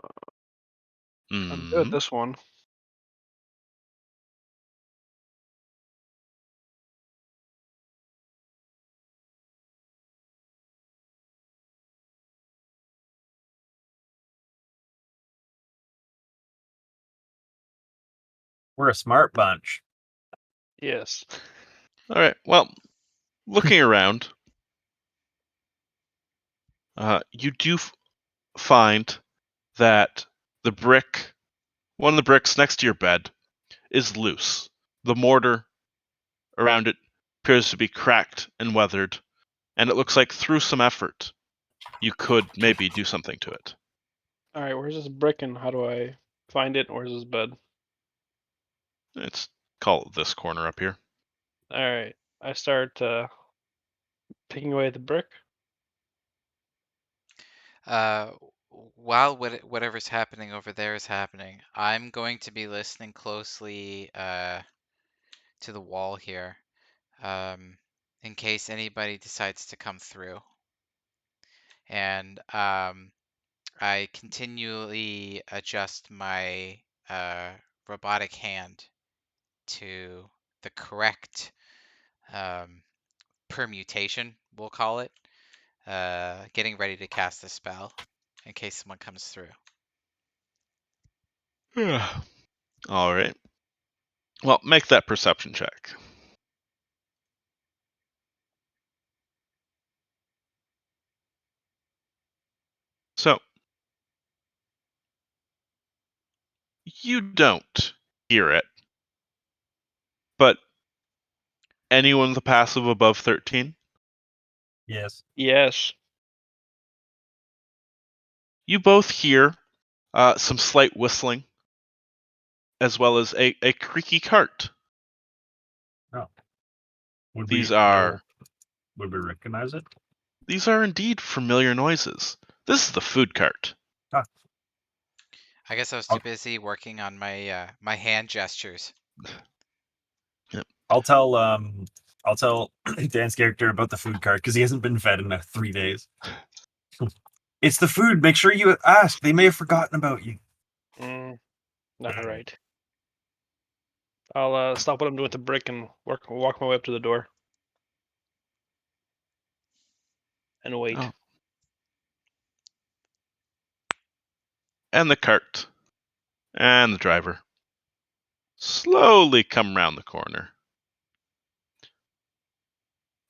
I'm good at Mhm. this one. We're a smart bunch. Yes. All right. Well, looking around, you do find that one of the bricks next to your bed, is loose. The mortar around it appears to be cracked and weathered, and it looks like through some effort, you could maybe do something to it. All right, where's this brick and how do I find it? Where's this bed? It's call it this corner up here. All right, I start picking away at the brick. While whatever's happening over there is happening, I'm going to be listening closely to the wall here, in case anybody decides to come through. And I continually adjust my robotic hand to the correct permutation, we'll call it, getting ready to cast a spell in case someone comes through. All right. Well, make that perception check. So, you don't hear it, but anyone with a passive above 13? Yes. Yes. You both hear some slight whistling, as well as a creaky cart. Would These we are would we recognize it? these are indeed familiar noises. This is the food cart. I guess I was too busy working on my my hand gestures. I'll tell Dan's character about the food cart because he hasn't been fed in 3 days. It's the food. Make sure you ask. They may have forgotten about you. All right. I'll stop what I'm doing with the brick and walk my way up to the door and wait. Oh. And the cart and the driver slowly come round the corner.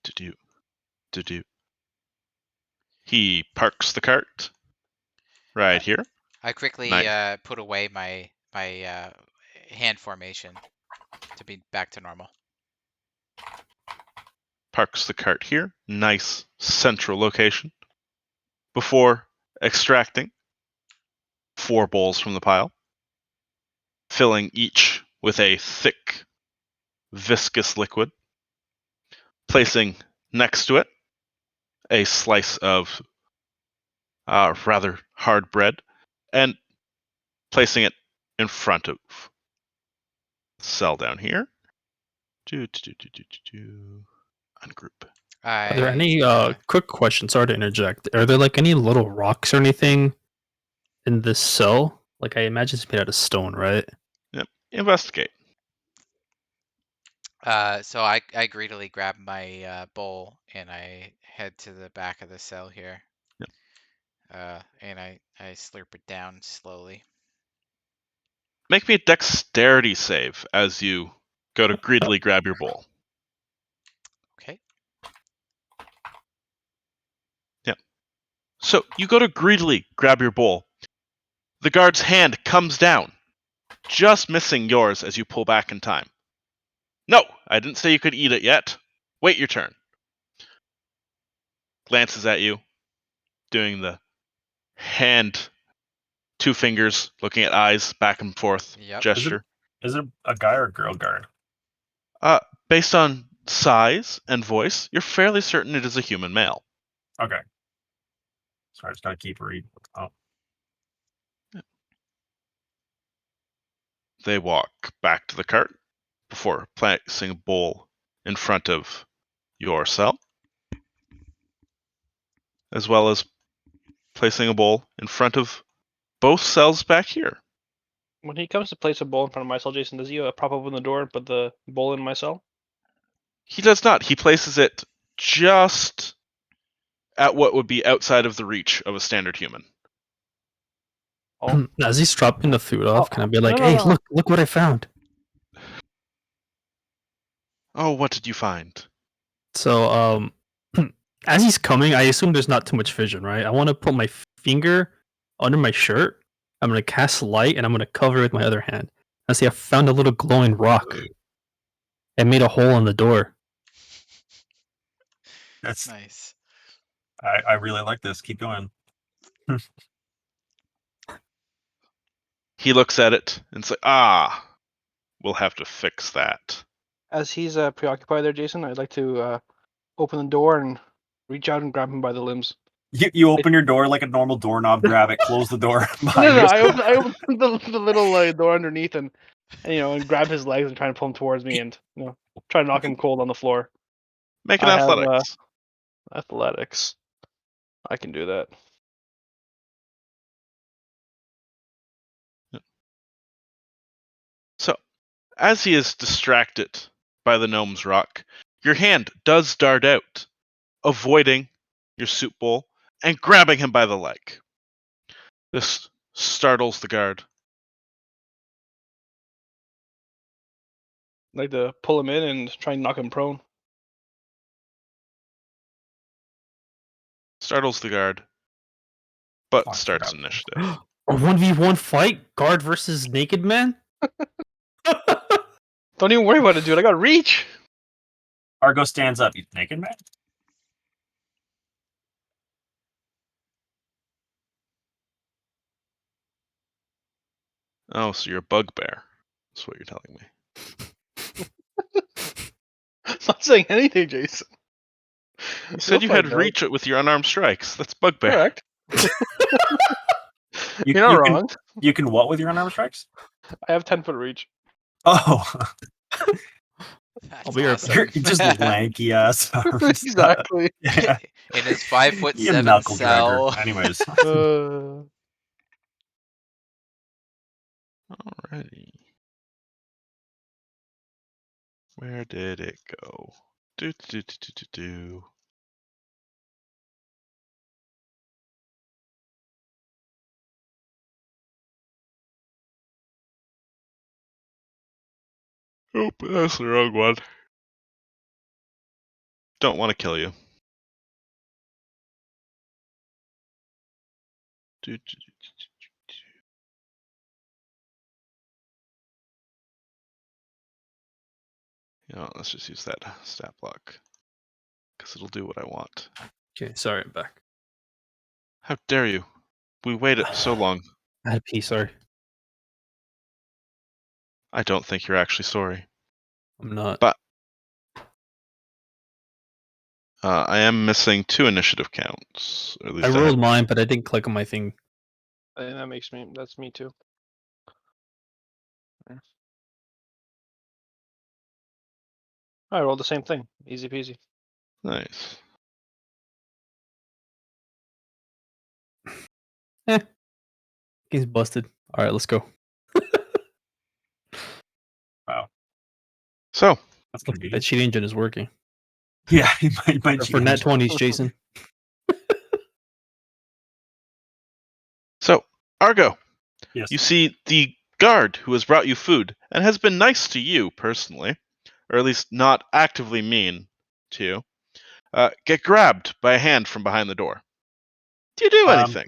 To do. He parks the cart right here. I quickly Nice. put away my hand formation to be back to normal. Parks the cart here. Nice central location. Before extracting 4 bowls from the pile, filling each with a thick, viscous liquid, placing next to it a slice of rather hard bread, and placing it in front of the cell down here. Ungroup. Are there any quick questions? Sorry to interject. Are there like any little rocks or anything in this cell? Like I imagine it's made out of stone, right? Yep. Investigate. So I greedily grab my bowl and I head to the back of the cell here. And I slurp it down slowly. Make me a dexterity save as you go to greedily grab your bowl. Okay. Yep. So you go to greedily grab your bowl. The guard's hand comes down, just missing yours as you pull back in time. No, I didn't say you could eat it yet. Wait your turn. Glances at you, doing the hand, 2 fingers, looking at eyes, back and forth Yep. gesture. Is it a guy or a girl guard? Based on size and voice, you're fairly certain it is a human male. Okay. Sorry, I just gotta keep reading. Oh. They walk back to the cart before placing a bowl in front of your cell, as well as placing a bowl in front of both cells back here. When he comes to place a bowl in front of my cell, Jason, does he prop open the door and put the bowl in my cell? He does not. He places it just at what would be outside of the reach of a standard human. Oh, As he's dropping the food off, can I be like, no, "Hey, no. look what I found." Oh, what did you find? So, as he's coming, I assume there's not too much vision, right? I want to put my finger under my shirt. I'm gonna cast light, and I'm gonna cover it with my other hand. I see I found a little glowing rock. It made a hole in the door. That's Nice. I really like this. Keep going. He looks at it and says, we'll have to fix that. As he's preoccupied there, Jason, I'd like to open the door and reach out and grab him by the limbs. You open your door like a normal doorknob, grab it, close the door No, behind you. I open the little door underneath and grab his legs and try and pull him towards me and try to knock him cold on the floor. Make an I have, athletics. Athletics. I can do that. So, as he is distracted by the gnome's rock, your hand does dart out, avoiding your soup bowl and grabbing him by the leg. This startles the guard. I'd like to pull him in and try and knock him prone. Startles the guard, but Oh, I starts forgot. initiative. A 1v1 fight, guard versus naked man. Don't even worry about it, dude. I got reach. Argo stands up. You naked man? Oh, so you're a bugbear. That's what you're telling me. I'm not saying anything, Jason. You said you had reach with your unarmed strikes. That's bugbear. Correct. You're not wrong. You can what with your unarmed strikes? I have 10-foot reach. Oh, That's be awesome. you're just lanky ass. Exactly. Yeah. In his 5'7" You knuckle cell. dragger. Anyways. Alrighty. Where did it go? Do. Oh, that's the wrong one. Don't want to kill you. Let's just use that stat block because it'll do what I want. Okay, sorry, I'm back. How dare you? We waited so long. I had a pee, sorry. I don't think you're actually sorry. I'm not. But I am missing 2 initiative counts. Or at least I I rolled have. mine, but I didn't click on my thing. And that's me too. I rolled the same thing. Easy peasy. Nice. He's busted. Alright, let's go. Wow. So, That's gonna be That cheat engine is working. Yeah, my For nat 20s, Jason. So, Argo, Yes. you see the guard who has brought you food and has been nice to you personally, or at least not actively mean to you, get grabbed by a hand from behind the door. Do you do anything?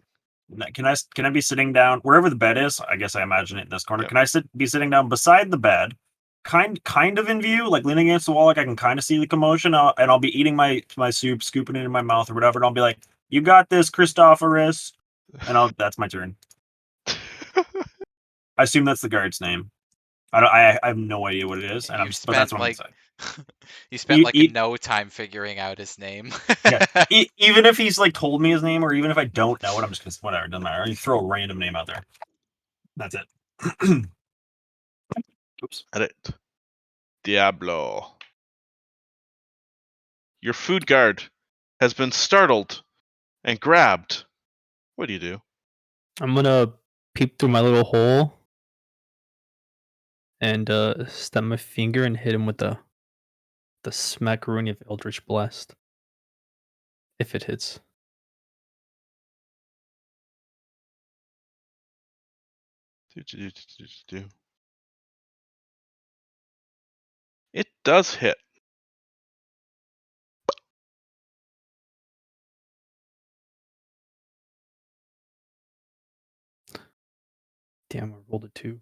Can I be sitting down wherever the bed is? I guess I imagine it in this corner. Yep. Can I be sitting down beside the bed, kind of in view, like leaning against the wall, like I can kind of see the commotion, and I'll be eating my soup, scooping it in my mouth or whatever, and I'll be like, "You got this, Christophorus," and that's my turn. I assume that's the guard's name. I have no idea what it is, but that's what I'm gonna say. You spent like E- no time figuring out his name. Yeah, even if he's like told me his name, or even if I don't know it, I'm just gonna whatever. It doesn't matter. You throw a random name out there. That's it. Oops. At it. Diablo. Your food guard has been startled and grabbed. What do you do? I'm gonna peep through my little hole and step my finger and hit him with the smackaroonie of Eldritch Blast. If it hits. It does hit. Damn, I rolled a 2.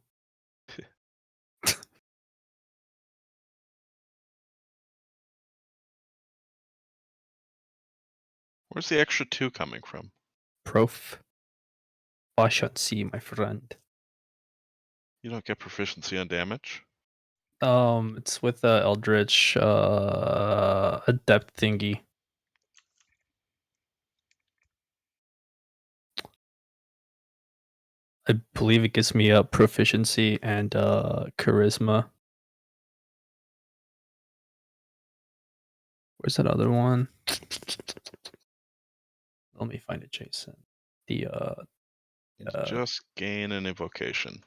Where's the extra 2 coming from? Prof. Proficiency, my friend. You don't get proficiency on damage? It's with the Eldritch Adept thingy. I believe it gives me a proficiency and charisma. Where's that other one? Let me find it, Jason. The Just gain an evocation.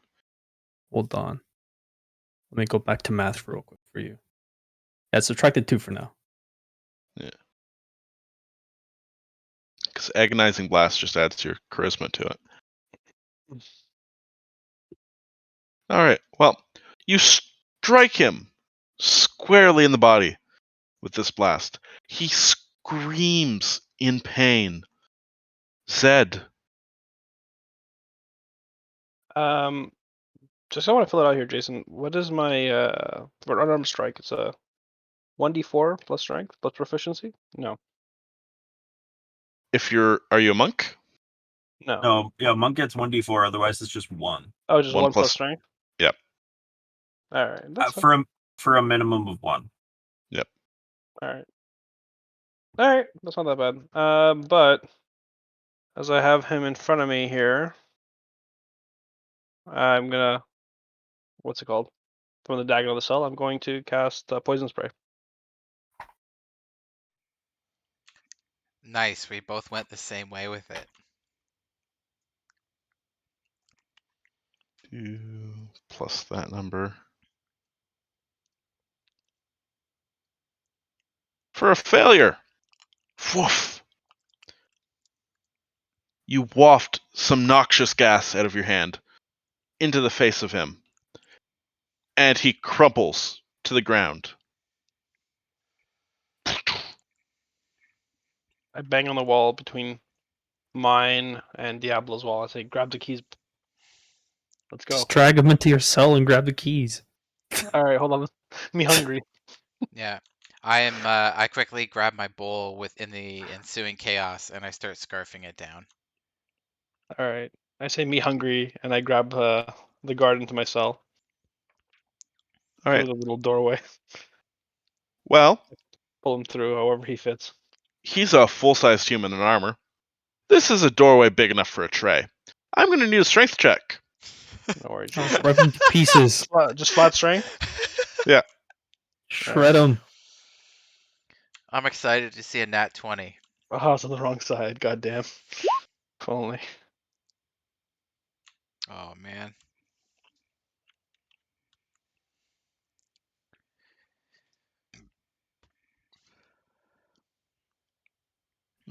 hold on. Let me go back to math real quick for you. Yeah, subtracted 2 for now. Yeah. Because agonizing blast just adds to your charisma to it. Alright, well, you strike him squarely in the body with this blast. He screams in pain. Zed. Just I want to fill it out here, Jason. What is my for unarmed strike? It's a 1d4 plus strength plus proficiency. No. Are you a monk? No. No, yeah, monk gets 1d4. Otherwise, it's just 1 Oh, just 1 1 plus plus. strength. Yep. All right, that's fine. for a minimum of 1. Yep. All right, that's not that bad. But as I have him in front of me here, I'm gonna what's it called? From the dagger of the cell, I'm going to cast poison spray. Nice. We both went the same way with it. 2 plus that number. For a failure! Woof! You waft some noxious gas out of your hand into the face of him, and he crumples to the ground. I bang on the wall between mine and Diablo's wall. I say, grab the keys. Let's go. Just drag him into your cell and grab the keys. All right, hold on. Me hungry. Yeah. I quickly grab my bowl within the ensuing chaos and I start scarfing it down. All right. I say me hungry, and I grab the guard into my cell All right. through the little doorway. Well, Pull him through however he fits. he's a full-sized human in armor. This is a doorway big enough for a tray. I'm going to need a strength check. No worries. I'll rip him to pieces. Just flat strength. Shred him. I'm excited to see a nat 20. Oh, it's on the wrong side. Goddamn. If only. Oh man.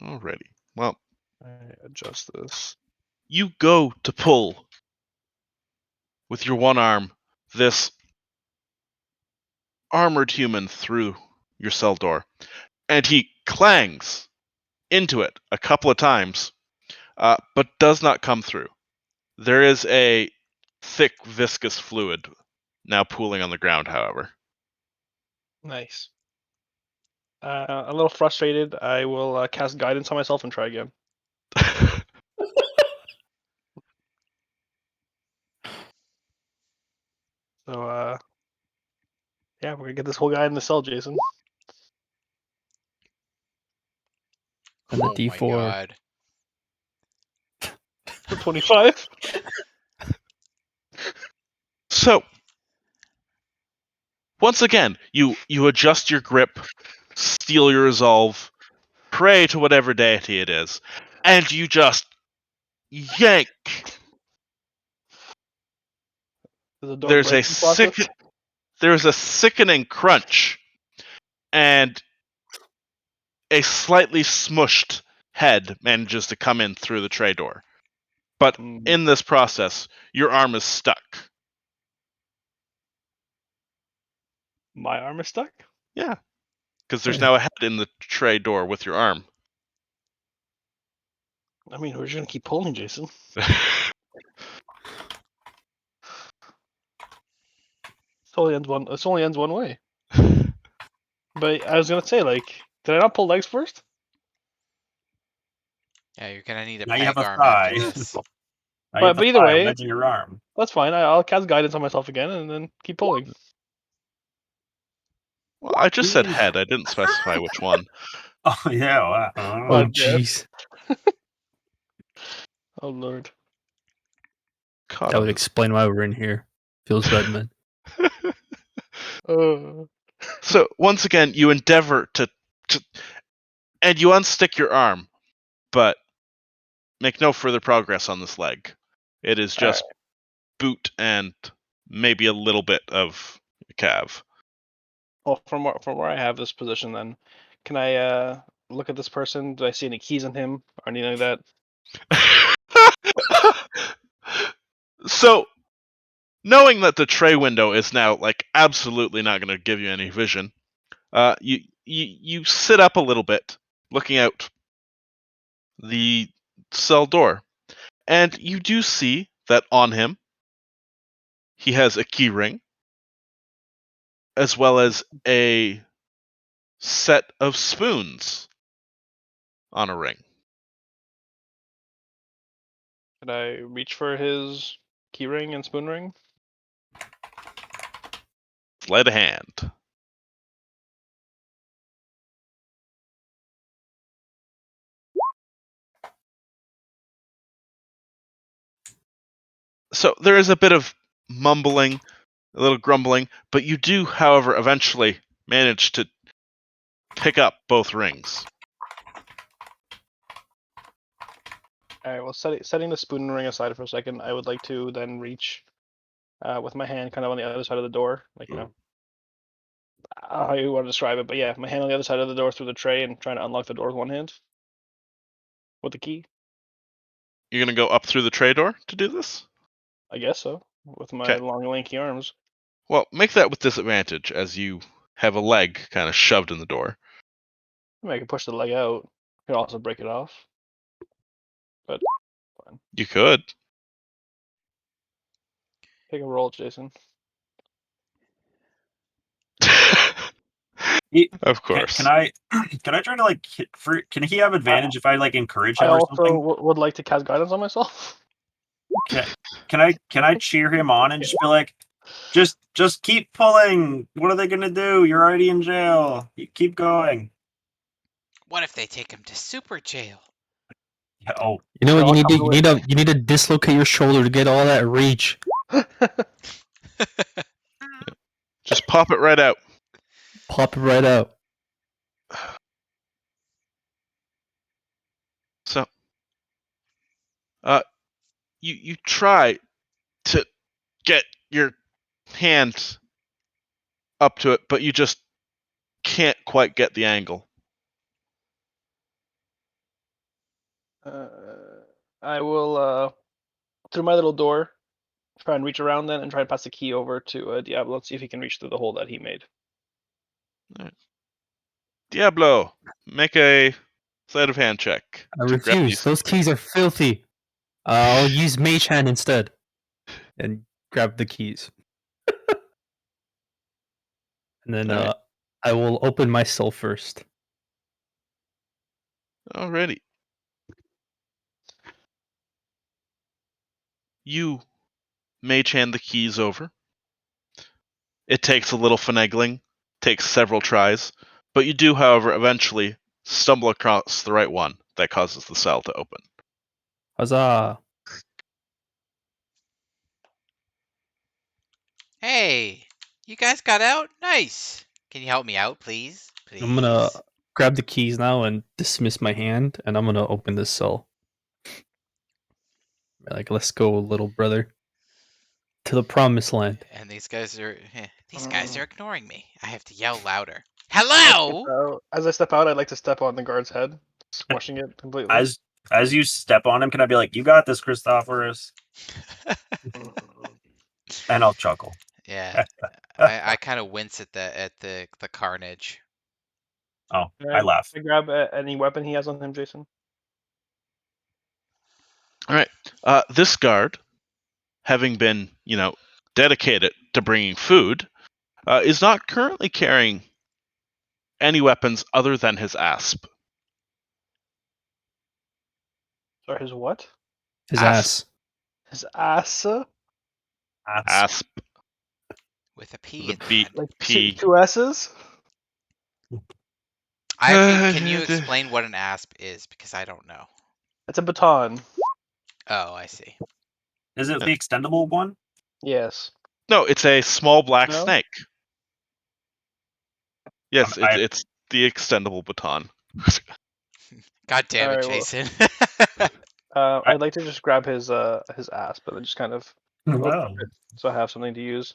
Alrighty. Well, I adjust this. you go to pull with your one arm this armored human through your cell door, and he clangs into it a couple of times, but does not come through. There is a thick, viscous fluid now pooling on the ground, however. Nice. A little frustrated, I will cast guidance on myself and try again. So, yeah, we're gonna get this whole guy in the cell, Jason. And the Oh my D4. god. 25. So, once again, you adjust your grip, steel your resolve, pray to whatever deity it is, and you just yank. Is the door There's a breaking process? there's a sickening crunch, and a slightly smushed head manages to come in through the tray door. But in this process, your arm is stuck. My arm is stuck? Yeah, because there's now a head in the tray door with your arm. I mean, we're just gonna keep pulling, Jason. It only ends one way. But I was gonna say, like, did I not pull legs first? Yeah, you're gonna need a Now you have peg a arm after thigh. this. Now you have But the either thigh way- wedging your arm. That's fine. I'll cast guidance on myself again and then keep pulling. Well, I just said Jeez. head. I didn't specify which one. Oh yeah. Wow. Oh, God, jeez. Oh lord. Caught That on would the- explain why we're in here. Feels bad, man. So once again, you endeavor to and you unstick your arm, but make no further progress on this leg. It is just boot and maybe a little bit of calf. Well, from where I have this position, then can I look at this person? Do I see any keys on him or anything like that? So, knowing that the tray window is now like absolutely not going to give you any vision, you sit up a little bit, looking out the cell door, and you do see that on him he has a key ring, as well as a set of spoons on a ring. Can I reach for his key ring and spoon ring? Sleight of hand. So there is a bit of mumbling, a little grumbling, but you do, however, eventually manage to pick up both rings. All right. Well, setting the spoon ring aside for a second, I would like to then reach with my hand kind of on the other side of the door, like, you know, how you want to describe it, but yeah, my hand on the other side of the door through the tray and trying to unlock the door with one hand with the key. You're going to go up through the tray door to do this? I guess so, with my 'Kay. long, lanky arms. Well, make that with disadvantage, as you have a leg kind of shoved in the door. I mean, I could push the leg out. Could also break it off. But fine. You could. Take a roll, Jason. Of course. Can I try to like can he have advantage if I like encourage I him or also something? would like to cast guidance on myself. Can I cheer him on and just be like, just keep pulling. What are they gonna do? You're already in jail. You keep going. What if they take him to super jail? Yeah, oh, You know what I'll you need to come with it. you need to dislocate your shoulder to get all that reach. Just pop it right out. Pop it right out. So, you try to get your hand up to it, but you just can't quite get the angle. I will through my little door try and reach around then and try and pass the key over to Diablo and see if he can reach through the hole that he made. Diablo, make a sleight of hand check. I to grab refuse. these. Those keys are filthy. I'll use Mage Hand instead, and grab the keys. And then Alright. I will open my cell first. Alrighty. You mage hand the keys over. It takes a little finagling, takes several tries, but you do, however, eventually stumble across the right one that causes the cell to open. Huzzah! Hey, you guys got out? Nice. Can you help me out, please? Please. I'm gonna grab the keys now and dismiss my hand, and I'm gonna open this cell. Like, let's go, little brother, to the promised land. And these guys are ignoring me. I have to yell louder. Hello. As I step out, I'd like to step on the guard's head, squashing it completely. As you step on him, can I be like, "You got this, Christophorus," and I'll chuckle. Yeah. I kind of wince at the carnage. Oh, I laugh. I grab any weapon he has on him, Jason. All right. This guard, having been, dedicated to bringing food, is not currently carrying any weapons other than his asp. Sorry, his what? His Ass. ass. His ass? Asp. With a P The in the B- end. Like P. two S's? Can you explain what an asp is? Because I don't know. It's a baton. Oh, I see. Is it the extendable one? Yes. No, it's a small black No? snake. Yes, I- it's the extendable baton. God damn it, Alright, well. Jason. I'd like to just grab his ass, but then just kind of Oh. so I have something to use.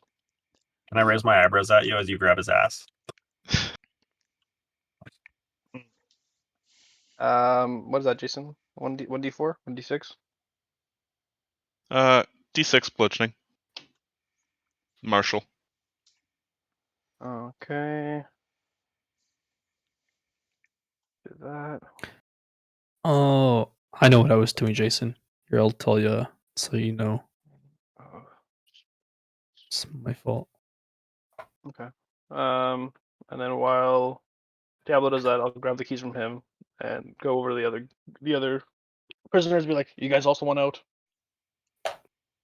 Can I raise my eyebrows at you as you grab his ass? What is that, Jason? 1d4? 1d6? D6 bludgeoning. Marshall. Okay. Do that. Oh, I know what I was doing, Jason. Here, I'll tell you so you know. Oh, It's my fault. okay. And then while Diablo does that, I'll grab the keys from him and go over to the other prisoners and be like, "You guys also want out?"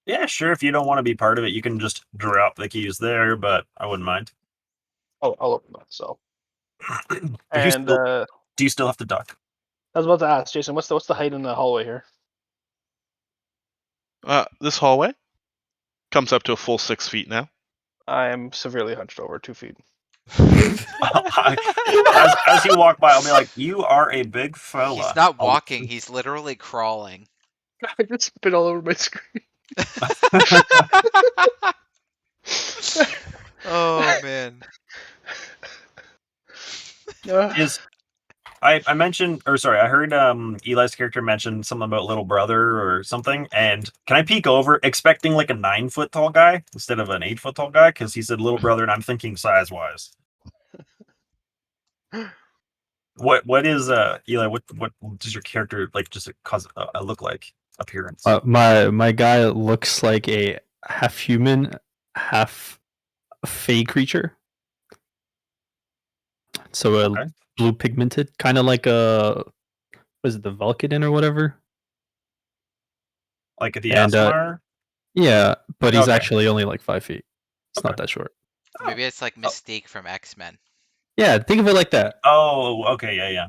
Yeah, sure. If you don't want to be part of it, you can just drop the keys there, but I wouldn't mind. I'll open that cell. And do you still have to duck? I was about to ask Jason, what's the height in the hallway here? This hallway comes up to a full 6 feet now. I am severely hunched over, 2 feet. As you walk by, I'll be like, "You are a big fella." He's not walking, he's literally crawling. I just spit all over my screen. Oh man. I mentioned, or sorry, I heard Eli's character mention something about little brother or something, and can I peek over expecting like a 9-foot tall guy instead of an 8-foot tall guy? Because he said little brother, and I'm thinking size wise. What is Eli? What does your character like? Just look like appearance? My guy looks like a half human, half fey creature. So Okay. blue pigmented, kind of like a was it the Vulcan or whatever? Like the And, Asmar? Yeah, but he's Okay. actually only like 5 feet. It's not Okay. that short. Maybe it's like Mystique from X-Men. Yeah, think of it like that. Oh, okay, yeah.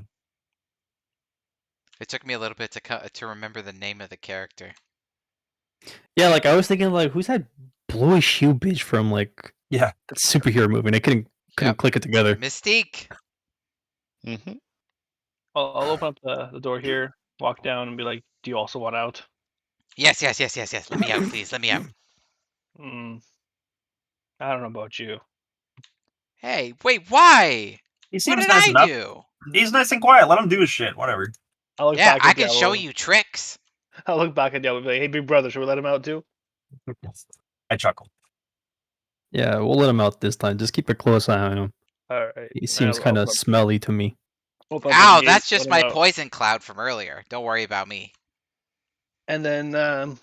It took me a little bit to remember the name of the character. Yeah, like I was thinking, like who's that bluish hue bitch from like Yeah. that superhero movie? And I couldn't Yep. click it together. Mystique. Mm-hmm. I'll open up the door here, walk down, and be like, "Do you also want out?" Yes. Let me out, please. Let me out. I don't know about you. Hey, wait, why? He What seems did nice I enough. do? He's nice and quiet. Let him do his shit. Whatever. I'll look Yeah, back I at can show Diablo. you tricks. I'll look back at Diablo and be like, "Hey, big brother, should we let him out too?" I chuckle. Yeah, we'll let him out this time. Just keep a close eye on him. All right. He seems I'll kind of open up- smelly to me. open up the Ow, gate, that's let just him my out. poison cloud from earlier. Don't worry about me. And then, can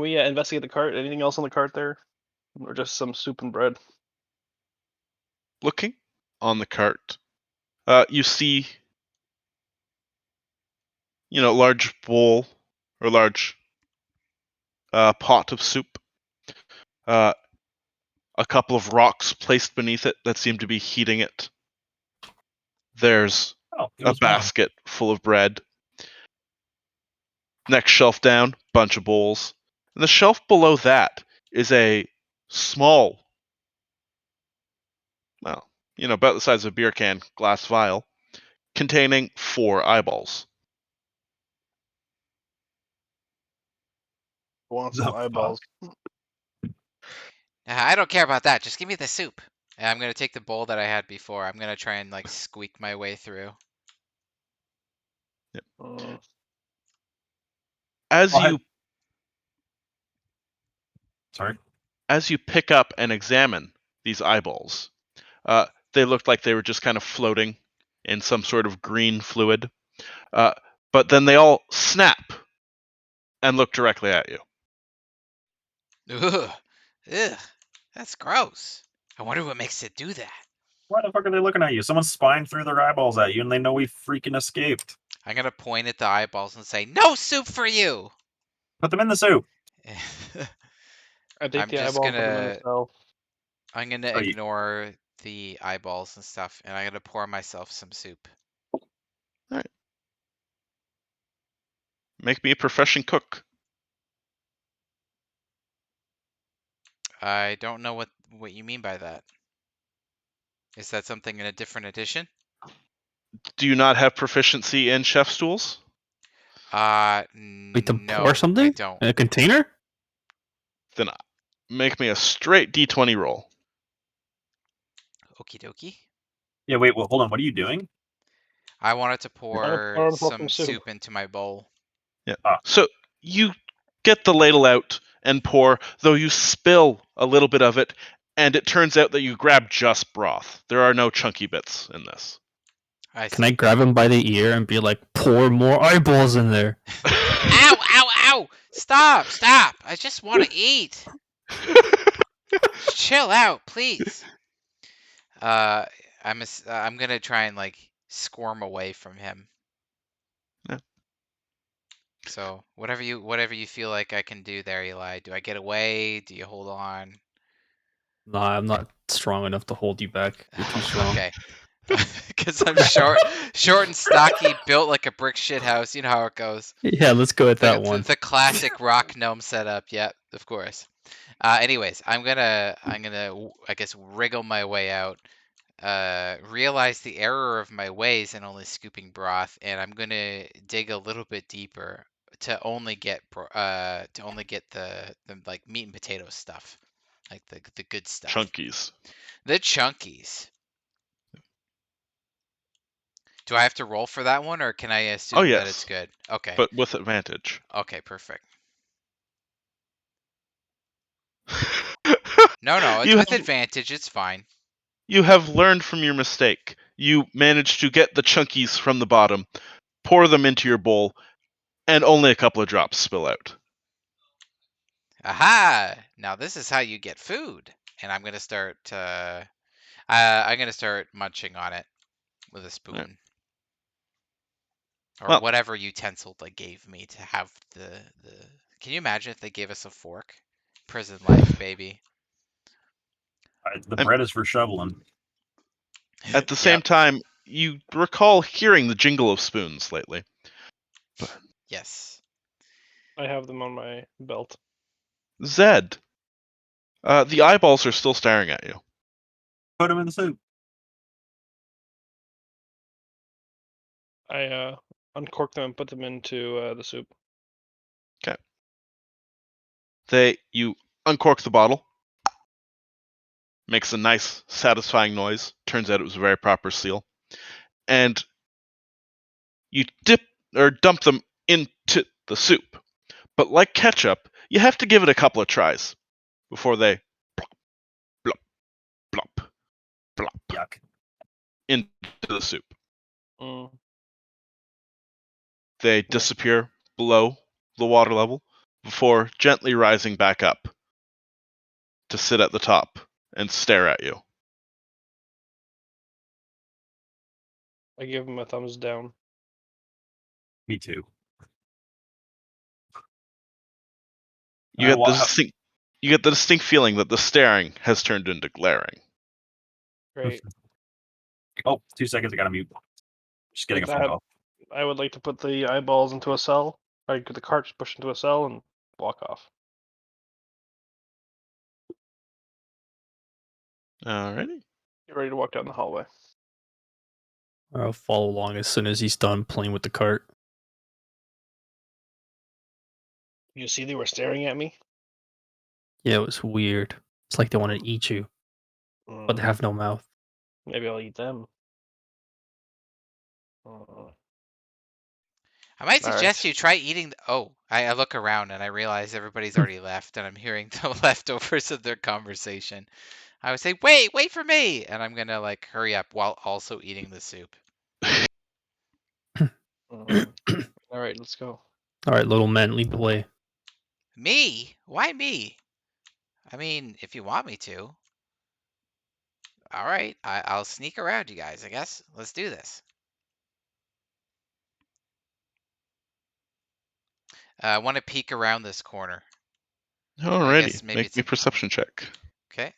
we investigate the cart? Anything else on the cart there, or just some soup and bread? Looking on the cart, you see, large bowl or large pot of soup. A couple of rocks placed beneath it that seem to be heating it. There's Oh, it a was warm. basket full of bread. Next shelf down, bunch of bowls. And the shelf below that is a small, well, about the size of a beer can, glass vial, containing 4 eyeballs. I want The some fuck? eyeballs. I don't care about that. Just give me the soup. And I'm gonna take the bowl that I had before. I'm gonna try and like squeak my way through. Mm. As I'll you Sorry. as you pick up and examine these eyeballs, they look like they were just kind of floating in some sort of green fluid. But then they all snap and look directly at you. Ugh. Ugh. That's gross. I wonder what makes it do that. Why the fuck are they looking at you? Someone's spying through their eyeballs at you, and they know we freaking escaped. I'm gonna point at the eyeballs and say, "No soup for you." Put them in the soup. I take I'm the just eyeball and put them in the gonna cell. I'm gonna Oh, you- ignore the eyeballs and stuff, and I'm gonna pour myself some soup. Make me a profession cook. I don't know what you mean by that. Is that something in a different edition? Do you not have proficiency in chef's tools? Wait, to No, pour something I don't. in a container? Then make me a straight D20 roll. Okie dokie. Yeah, wait, well, hold on. What are you doing? I wanted to pour pour myself some some soup. soup into my bowl. Yeah. Ah. So you get the ladle out and pour, though you spill a little bit of it, and it turns out that you grab just broth. There are no chunky bits in this. I Can I see. grab him by the ear and be like, pour more eyeballs in there? Ow! Ow! Ow! Stop! Stop! I just want to eat. Chill out, please. I'm gonna try and like squirm away from him. Yeah. So whatever you feel like I can do there, Eli. Do I get away? Do you hold on? Nah, I'm not strong enough to hold you back. You're too strong. Okay. Because I'm short and stocky, built like a brick shit house. You know how it goes. Yeah, let's go with that one. The classic rock gnome setup. Yeah, of course. Anyways, I'm gonna I guess wriggle my way out. Realize the error of my ways in only scooping broth, and I'm gonna dig a little bit deeper to only get the like meat and potato stuff, like the good stuff, Chunkies. the chunkies. Do I have to roll for that one, or can I assume Oh, that yes. it's good? Okay. But with advantage. Okay, perfect. No, it's You with have- advantage. It's fine. You have learned from your mistake. You managed to get the chunkies from the bottom, pour them into your bowl, and only a couple of drops spill out. Aha! Now this is how you get food. And I'm gonna start. I'm gonna start munching on it with a spoon, or Well- whatever utensil they gave me to have the. Can you imagine if they gave us a fork? Prison life, baby. The I'm- bread is for shoveling. At the same time, you recall hearing the jingle of spoons lately. Yes. I have them on my belt. Zed, the eyeballs are still staring at you. Put them in the soup. I uncork them and put them into the soup. You uncork the bottle. Makes a nice, satisfying noise. Turns out it was a very proper seal. And You dip or dump them into the soup. But like ketchup, you have to give it a couple of tries before they blop, blop, blop Yuck. into the soup. Mm. They disappear below the water level before gently rising back up to sit at the top and stare at you. I give him a thumbs down. Me too. You get the distinct feeling that the staring has turned into glaring. Great. Oh, 2 seconds. I gotta mute. Just getting a With phone that, call. I would like to put the eyeballs into a cell. Like the carts pushed into a cell and walk off. Alrighty. Get ready to walk down the hallway. I'll follow along as soon as he's done playing with the cart. You see, they were staring at me. Yeah, it was weird. It's like they want to eat you, but they have no mouth. Maybe I'll eat them. Mm. I might suggest Alright. you try eating. I look around and I realize everybody's already left, and I'm hearing the leftovers of their conversation. I would say, wait for me, and I'm gonna like hurry up while also eating the soup. Alright, let's go. All right, little man, lead the way. Me? Why me? I mean, if you want me to. All right, I'll sneak around you guys, I guess. Let's do this. I want to peek around this corner. Alrighty. guess maybe Make it's me in- perception check. Okay.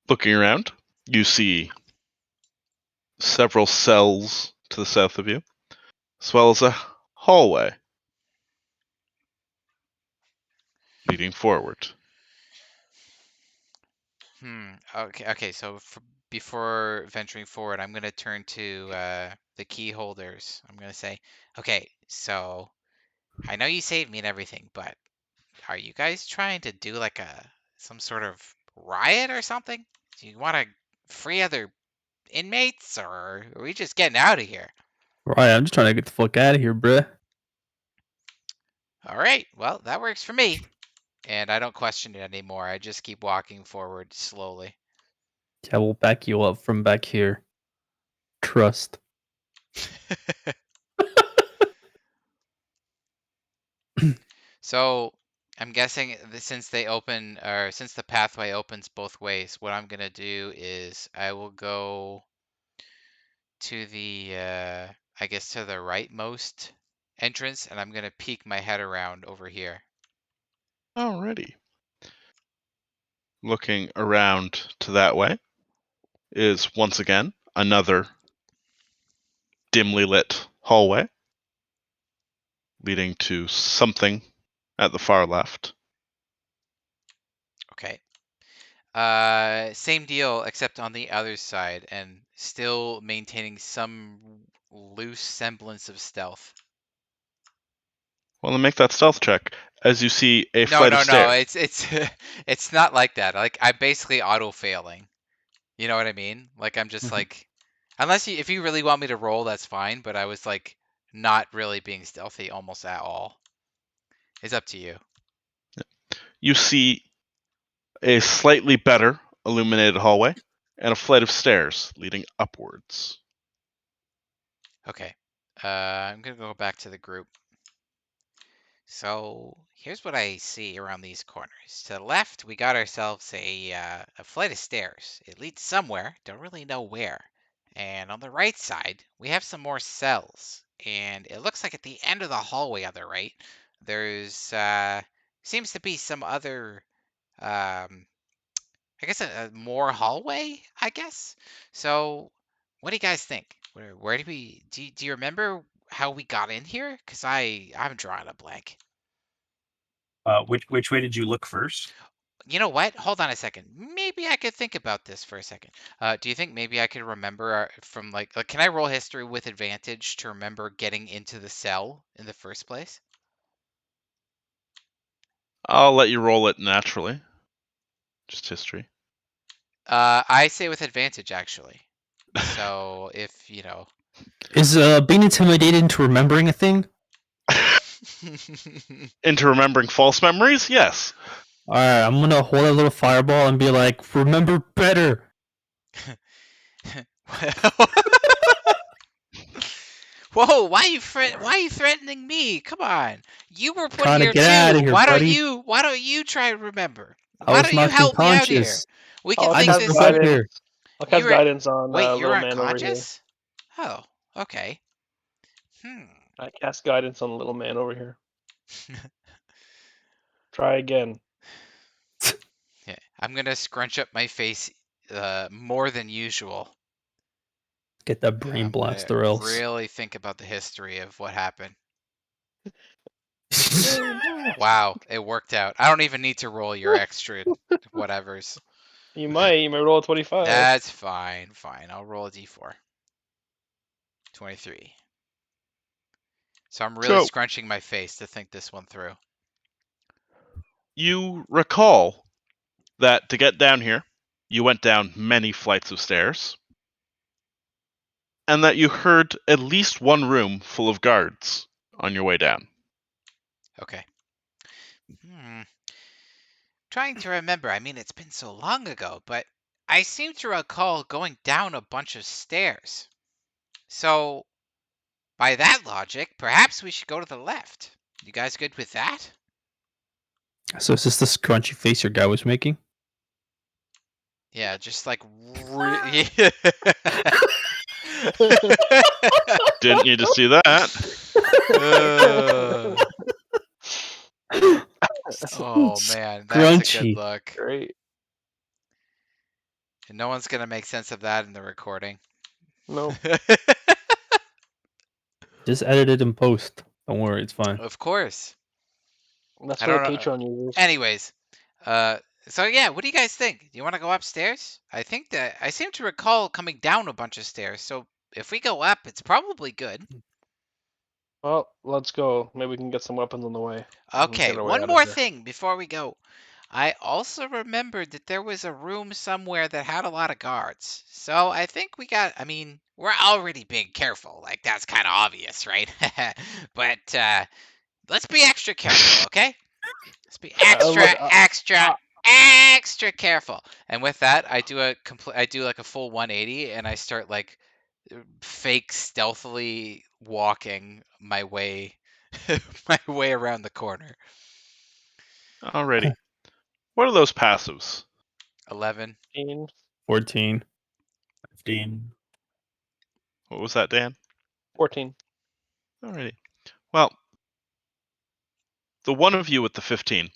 Looking around, you see several cells to the south of you, as well as a hallway leading forward. Okay. So before venturing forward, I'm gonna turn to the key holders. I'm gonna say, okay, so I know you saved me and everything, but are you guys trying to do like some sort of riot or something? Do you want to free other inmates, or are we just getting out of here? Right, I'm just trying to get the fuck out of here, bruh. All right, well, that works for me. And I don't question it anymore. I just keep walking forward slowly. Yeah, we'll back you up from back here. Trust. So I'm guessing since since the pathway opens both ways, what I'm gonna do is I will go to the I guess to the rightmost entrance, and I'm gonna peek my head around over here. Alrighty. Looking around to that way is once again another dimly lit hallway leading to something at the far left. Okay. Same deal, except on the other side, and still maintaining some loose semblance of stealth. Well, then make that stealth check as you see a No, flight no, of no. stairs. It's it's not like that. Like I'm basically auto failing. You know what I mean? Like I'm just like, if you really want me to roll, that's fine. But I was like not really being stealthy almost at all. It's up to you. You see a slightly better illuminated hallway and a flight of stairs leading upwards. Okay. I'm gonna go back to the group. So here's what I see around these corners. To the left, we got ourselves a flight of stairs. It leads somewhere, don't really know where. And on the right side, we have some more cells. And it looks like at the end of the hallway on the right, there's seems to be some other I guess a more hallway, I guess. So what do you guys think? Where do we do you remember how we got in here? Because I'm drawing a blank. Which way did you look first? You know what? Hold on a second. Maybe I could think about this for a second. Do you think maybe I could remember from like can I roll history with advantage to remember getting into the cell in the first place? I'll let you roll it naturally. Just history. I say with advantage actually. So if you know. Is being intimidated into remembering a thing? Into remembering false memories? Yes. All right, I'm gonna hold a little fireball and be like, "Remember better." Whoa! Why are you threatening me? Come on, you were put Trying to here get out of too. here, Why don't buddy. you try to remember? I Why was don't you knocked help me out here? unconscious. We can I'll I think just cast this. woke up guidance. here. I'll cast You're guidance on wait, you're little man over here. unconscious? Oh, okay. I cast guidance on the little man over here. Try again. Yeah, I'm gonna scrunch up my face more than usual. Get that brain I'm gonna blast or else. really think about the history of what happened. Wow, it worked out. I don't even need to roll your extra whatevers. You might roll a 25. That's fine. I'll roll a d4. 23. So I'm really So- scrunching my face to think this one through. You recall that to get down here, you went down many flights of stairs, and that you heard at least one room full of guards on your way down. Okay. Trying to remember. I mean, it's been so long ago, but I seem to recall going down a bunch of stairs. So, by that logic, perhaps we should go to the left. You guys good with that? So is this the scrunchy face your guy was making? Yeah, just like Didn't need to see that. Oh man, that's a Scrunchy. good look. Great. And no one's gonna make sense of that in the recording. No. Just edit it in post. Don't worry, it's fine. Of course. That's I for the don't know. Patreon users. Anyways, so yeah, what do you guys think? Do you want to go upstairs? I think that I seem to recall coming down a bunch of stairs. So if we go up, it's probably good. Well, let's go. Maybe we can get some weapons on the way. and Okay, get our way one out of more here. thing before we go. I also remembered that there was a room somewhere that had a lot of guards. So I think I mean, we're already being careful. Like, that's kind of obvious, right? But let's be extra careful, okay? Let's be extra careful. And with that, I do like a full 180 and I start like fake stealthily walking my way around the corner. Alrighty. What are those passives? 11. 14. 15. What was that, Dan? 14. Alrighty. Well, the one of you with the 15,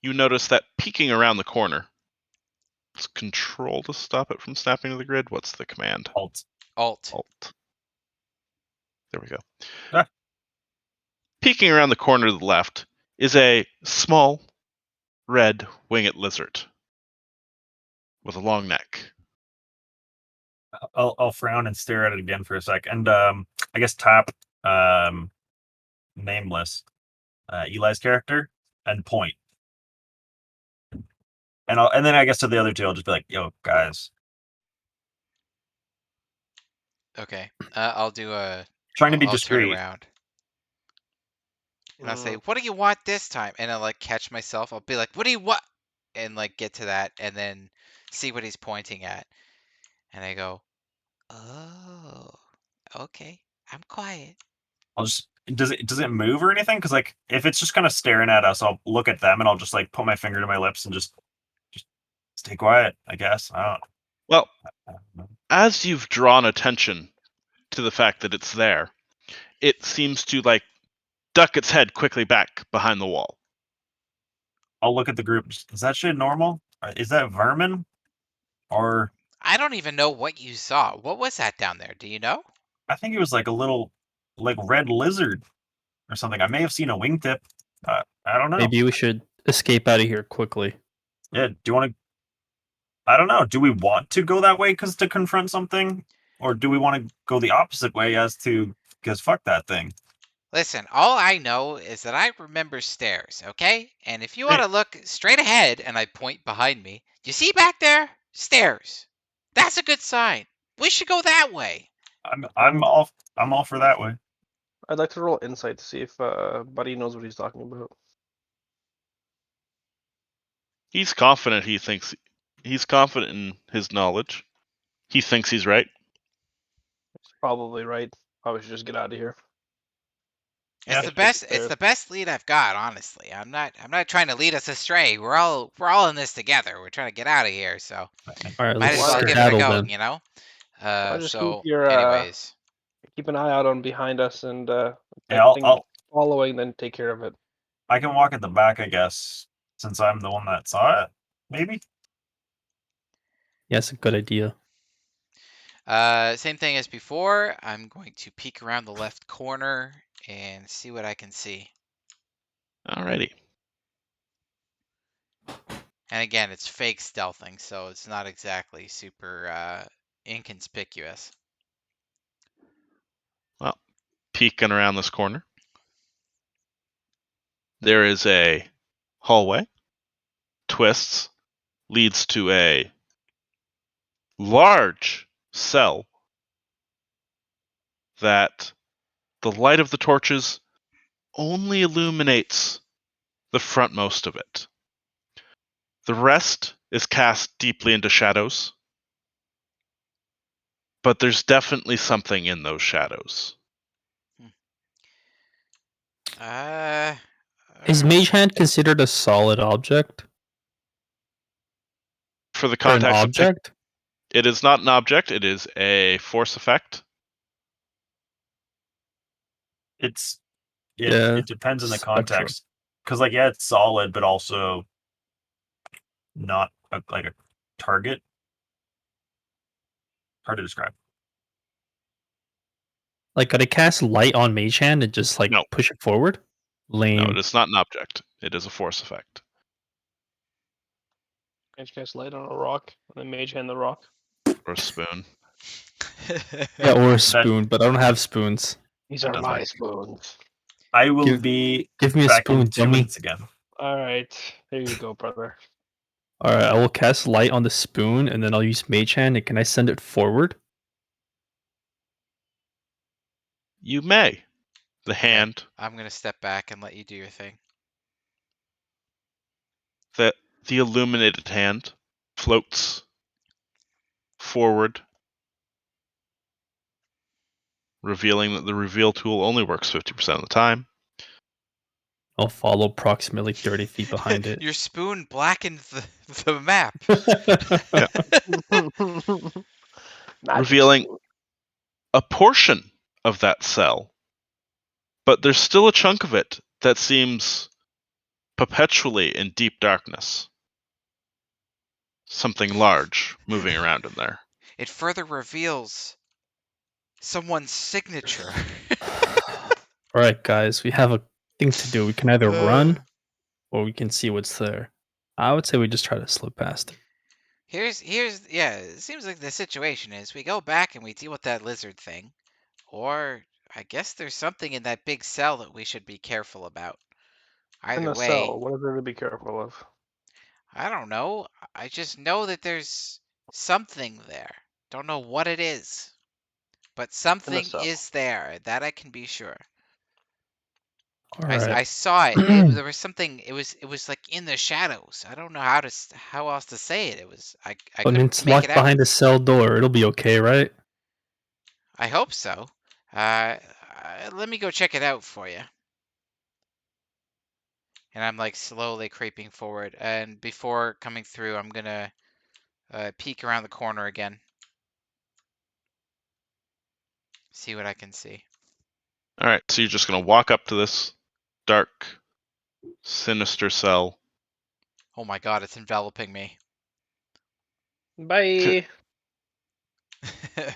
you notice that peeking around the corner. It's control to stop it from snapping to the grid. What's the command? Alt. Alt. There we go. Ah. Peeking around the corner to the left is a small, red winged lizard with a long neck. I'll frown and stare at it again for a sec, and I guess tap nameless Eli's character and point, and then I guess to the other two I'll just be like, "Yo, guys, Okay. I'll do a. trying to be I'll turn discreet." around. And I'll say, "What do you want this time?" And I'll like catch myself. I'll be like, "What do you want?" And like get to that, and then see what he's pointing at. And I go, "Oh, okay. I'm quiet." I'll just does it move or anything? Because like if it's just kind of staring at us, I'll look at them and I'll just like put my finger to my lips and just stay quiet. I guess Well, I don't know. as you've drawn attention to the fact that it's there, it seems to like duck its head quickly back behind the wall. I'll look at the group. Is that shit normal? Is that vermin? Or I don't even know what you saw. What was that down there? Do you know? I think it was like a little like red lizard or something. I may have seen a wingtip. I don't know. Maybe we should escape out of here quickly. Yeah. Do you want to? I don't know. Do we want to go that way to confront something, or do we want to go the opposite way because fuck that thing? Listen, all I know is that I remember stairs, okay? And if you want Hey. to look straight ahead and I point behind me, you see back there? Stairs. That's a good sign. We should go that way. I'm all for that way. I'd like to roll insight to see if Buddy knows what he's talking about. He's confident. He's confident in his knowledge. He thinks he's right. He's probably right. Probably should just get out of here. It's Yeah. the best. It's the best lead I've got, honestly. I'm not trying to lead us astray. We're all in this together. We're trying to get out of here, so All right, might let's as well give it a skedaddle go, then. you know. I'll just So keep your anyways, keep an eye out on behind us and Yeah, anything following, then take care of it. I can walk at the back, I guess, since I'm the one that saw it. Maybe. Yeah, that's a good idea. same thing as before. I'm going to peek around the left corner and see what I can see. Alrighty. And again, it's fake stealthing, so it's not exactly super inconspicuous. Peeking around this corner. There is a hallway. Twists. Leads to a large cell that the light of the torches only illuminates the frontmost of it. The rest is cast deeply into shadows, but there's definitely something in those shadows. Is Mage Hand considered a solid object? For the Or an context of object? it is not an object, it is a force effect. It depends on the spectrum. context. Because it's solid, but also not a target. Hard to describe. Like, could I cast light on Mage Hand and just No. push it forward? Lame. No, it is not an object. It is a force effect. Mage cast light on a rock, and then mage hand the rock. Or a spoon. Yeah, or a spoon, but I don't have spoons. These are Doesn't my make- spoons. I will Give- be Give me a back spoon, in 2 dummy. minutes again. All right, here you go, brother. All right, I will cast light on the spoon, and then I'll use Mage Hand. And can I send it forward? You may. The hand, I'm gonna step back and let you do your thing. the illuminated hand, floats forward, revealing that the reveal tool only works 50% of the time. I'll follow approximately 30 feet behind it. Your spoon blackened the map. Magic Revealing spoon. a portion of that cell, but there's still a chunk of it that seems perpetually in deep darkness. Something large moving around in there. It further reveals someone's signature. All right, guys, we have a thing to do. We can either run or we can see what's there. I would say we just try to slip past it. Yeah, it seems like the situation is we go back and we deal with that lizard thing. Or I guess there's something in that big cell that we should be careful about. In Either the way, cell, what is there to be careful of? I don't know. I just know that there's something there. Don't know what it is. But something cell. is there. That I can be sure. All right. I saw it. There was something. It was like in the shadows. I don't know how else to say it. It was I But couldn't it's make locked it out. behind the cell door. It'll be okay, right? I hope so. Let me go check it out for you. And I'm like slowly creeping forward. And before coming through, I'm gonna peek around the corner again. See what I can see. Alright, so you're just going to walk up to this dark, sinister cell. Oh my god, it's enveloping me. Bye.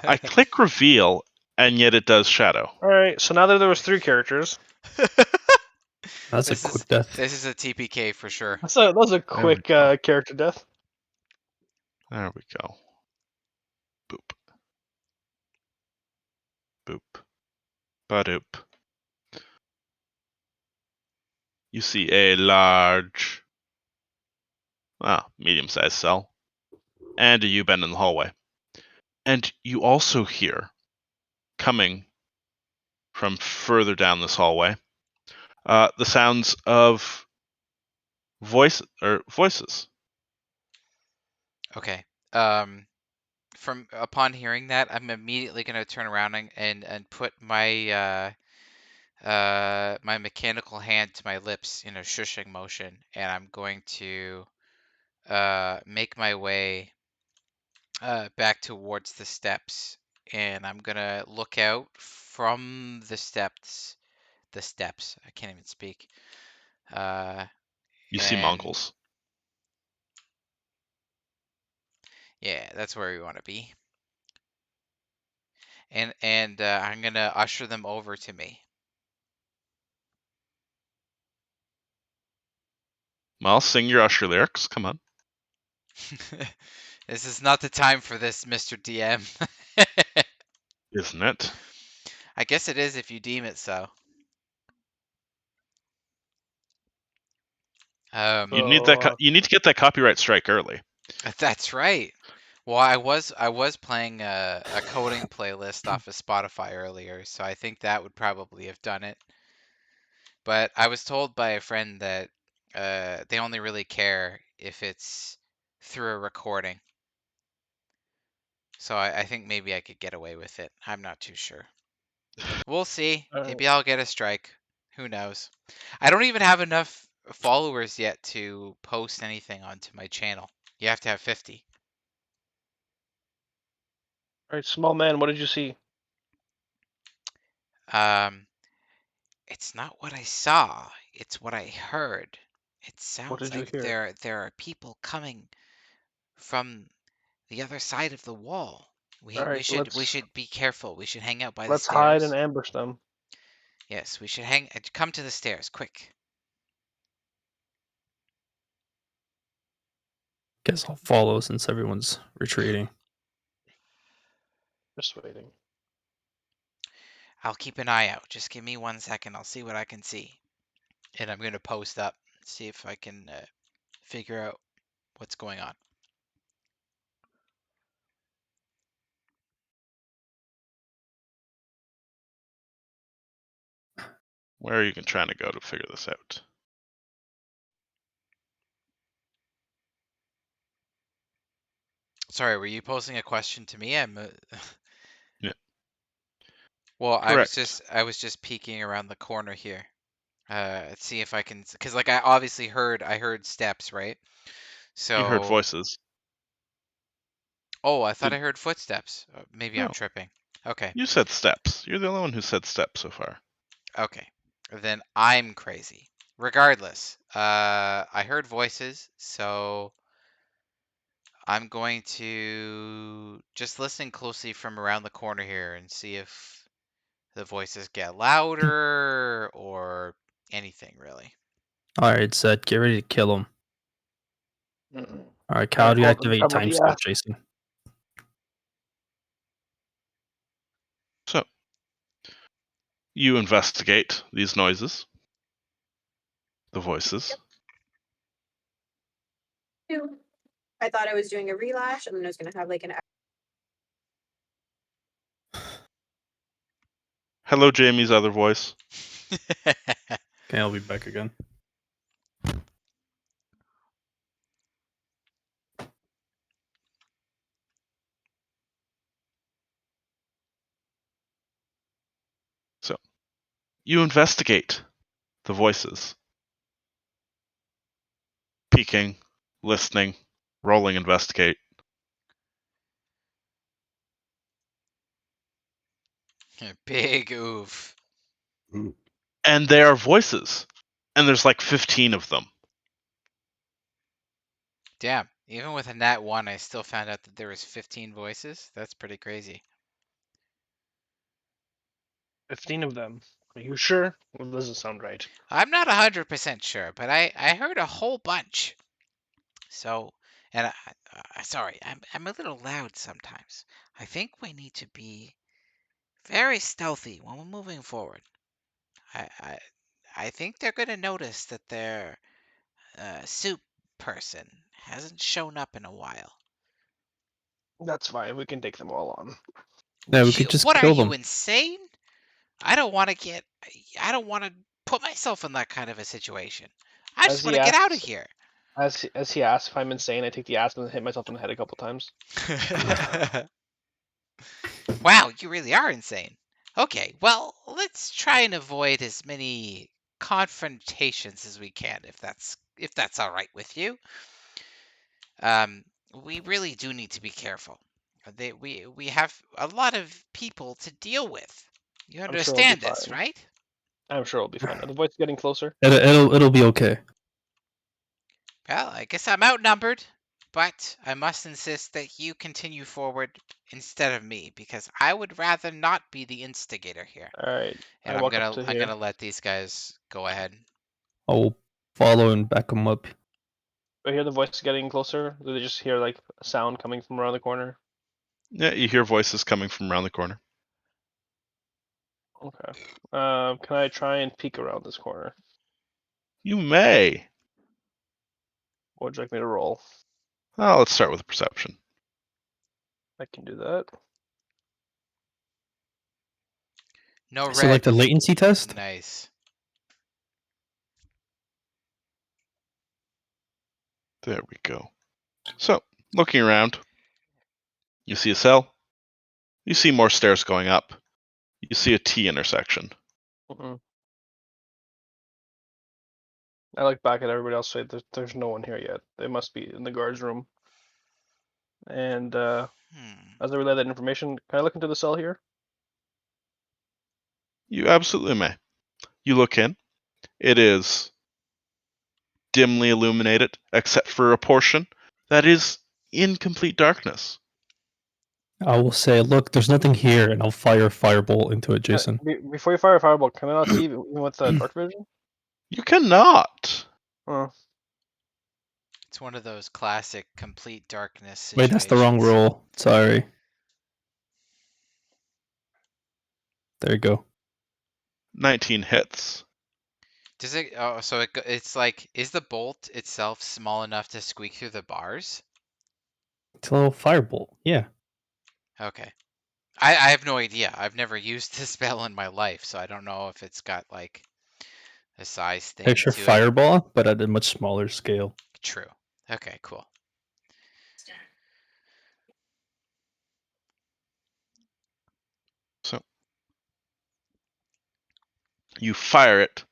I click reveal, and yet it does shadow. All right, so now that there was 3 characters, That's This a is- quick death. This is a TPK for sure. that was a quick character death. There we go. Boop. Boop. Badoop. You see a large, medium-sized cell, and a U-bend in the hallway. And you also hear, coming from further down this hallway, the sounds of voices. Okay. From upon hearing that, I'm immediately gonna turn around and put my mechanical hand to my lips in a shushing motion, and I'm going to make my way back towards the steps, and I'm gonna look out from the steps. The steps. I can't even speak. You see And Mongols. yeah, that's where we want to be. And I'm gonna usher them over to me. Well, sing your Usher lyrics. Come on. This is not the time for this, Mr. DM. Isn't it? I guess it is if you deem it so. You need that. So, You need to get that copyright strike early. That's right. Well, I was playing a coding playlist off of Spotify earlier, so I think that would probably have done it. But I was told by a friend that they only really care if it's through a recording. So I think maybe I could get away with it. I'm not too sure. We'll see. Maybe I'll get a strike. Who knows? I don't even have enough followers yet to post anything onto my channel. You have to have 50. all right, small man, what did you see? Um, it's not what I saw. It's what I heard. It What sounds did you like hear? there are people coming from the other side of the wall. All We right, we should be careful. We should hang out by the let's hide and stairs. ambush them. Yes, we should come to the stairs, quick. Guess I'll follow since everyone's retreating. Just waiting. I'll keep an eye out. Just give me 1 second. I'll see what I can see. And I'm going to post up, see if I can figure out what's going on. Where are you trying to go to figure this out? Sorry, were you posing a question to me? Yeah. Well, Correct. I was just peeking around the corner here. See if I can, because like I obviously I heard steps, right? You heard So, voices. oh, I thought Did I heard footsteps. Maybe I'm no? tripping. Okay, You said steps. You're the only one who said steps so far. okay. Then I'm crazy. Regardless, I heard voices, so I'm going to just listen closely from around the corner here and see if the voices get louder or anything really. All right, Zed, get ready to kill him. Mm-mm. All right, All Kyle, right, do you hold on. activate Come with time the skip, Jason? So you investigate these noises, the voices. I thought I was doing a relash and then I was gonna have like an Hello, Jamie's other voice. Okay, I'll be back again. So you investigate the voices, peeking, listening, rolling, investigate. Big oof. And they are voices. And there's like 15 of them. Damn. Even with a nat 1, I still found out that there was 15 voices. That's pretty crazy. 15 of them. Are you sure? Well, doesn't sound right. I'm not 100% sure, but I heard a whole bunch. So, and sorry, I'm a little loud sometimes. I think we need to be very stealthy when we're moving forward. I I, I think they're gonna notice that their soup person hasn't shown up in a while. That's fine. We can take them all on. Yeah, we could just What are kill you, them. insane? I don't want to put myself in that kind of a situation. I As just want he to get out of asks, here. as he asks if I'm insane, I take the asp and hit myself in the head a couple times. Wow, you really are insane. Okay, well, let's try and avoid as many confrontations as we can, if that's all right with you. We really do need to be careful. We have a lot of people to deal with. You I'm sure it'll be understand this, fine. right? I'm sure it'll be fine. Are the voice getting closer? It'll be okay. Well, I guess I'm outnumbered, but I must insist that you continue forward instead of me, because I would rather not be the instigator here. All right. And I walk up to I'm here. gonna let these guys go ahead. I will follow and back them up. I hear the voice getting closer. Do they just hear like a sound coming from around the corner? Yeah, you hear voices coming from around the corner. Okay. Can I try and peek around this corner? You may. What would you like me to roll? Well, let's start with a perception. I can do that. No So like red. the latency test? Nice. There we go. So, looking around, you see a cell. You see more stairs going up. You see a T intersection. Mm-mm. I look back at everybody else. Say there's no one here yet. They must be in the guards room. And as I relay that information, can I look into the cell here? You absolutely may. You look in. It is dimly illuminated, except for a portion that is in complete darkness. I will say, look, there's nothing here, and I'll fire a firebolt into it, Jason. Before you fire a fireball, can I not see even with the dark vision? You cannot. Oh, It's one of those classic complete darkness Wait, situations. that's the wrong roll. Sorry. There you go. 19 hits. Does it? Oh, so it's like, is the bolt itself small enough to squeak through the bars? It's a little firebolt. Yeah. Okay. I have no idea. I've never used this spell in my life, so I don't know if it's got like a size thing Picture to it. fireball, but at a much smaller scale. True. Okay, cool. So you fire it.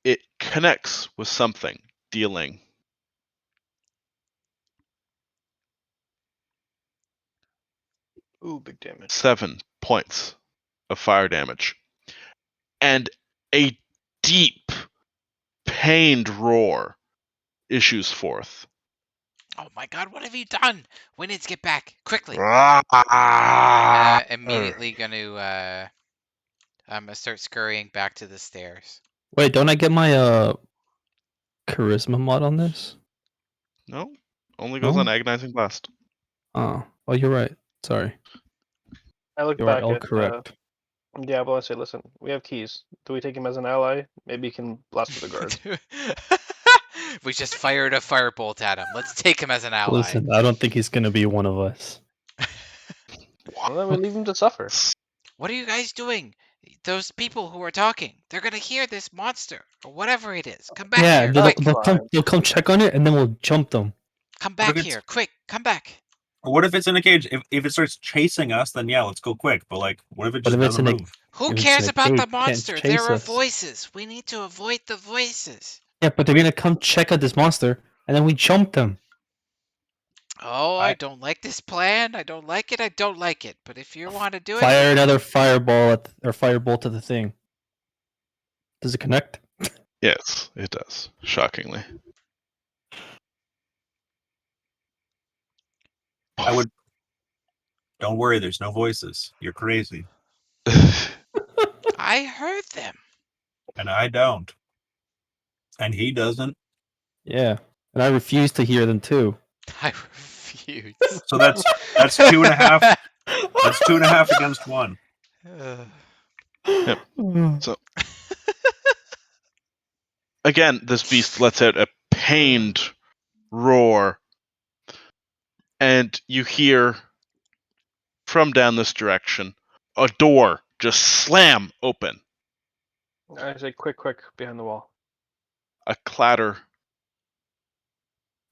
It connects with something, dealing ooh, big damage. 7 points of fire damage. And a deep, pained roar issues forth. Oh my god, what have you done? We need to get back quickly. Immediately gonna I'm gonna start scurrying back to the stairs. Wait, don't I get my charisma mod on this? No, only goes No? on agonizing blast. Oh, you're right. Sorry. I look You're right. back All at correct. Diablo. I say, listen, we have keys. Do we take him as an ally? Maybe he can blast for the guards. We just fired a firebolt at him. Let's take him as an ally. Listen, I don't think he's gonna be one of us. Well, then we leave him to suffer. What are you guys doing? Those people who are talking, they're gonna hear this monster or whatever it is. Come back Yeah, here, they'll, quick! they'll come check on it, and then we'll jump them. Come What if back it's- here, quick! Come back! What if it's in a cage? If it starts chasing us, then yeah, let's go quick. But like, what if it But just if it's doesn't in a- move? Who If it's cares in a about cage, the it can't monster? chase There are us. voices. We need to avoid the voices. Yeah, but they're gonna come check out this monster, and then we jump them. Oh, I don't like this plan. I don't like it. I don't like it. But if you want to do it, Fire another fireball or firebolt to the thing. Does it connect? Yes, it does. Shockingly. I would. Don't worry, there's no voices. You're crazy, I heard them. and I don't, and he doesn't. Yeah, and I refuse to hear them too. I refuse. So that's 2.5. That's 2.5 against 1. Yep. So again, this beast lets out a pained roar, and you hear from down this direction a door just slam open. I say, quick, behind the wall. A clatter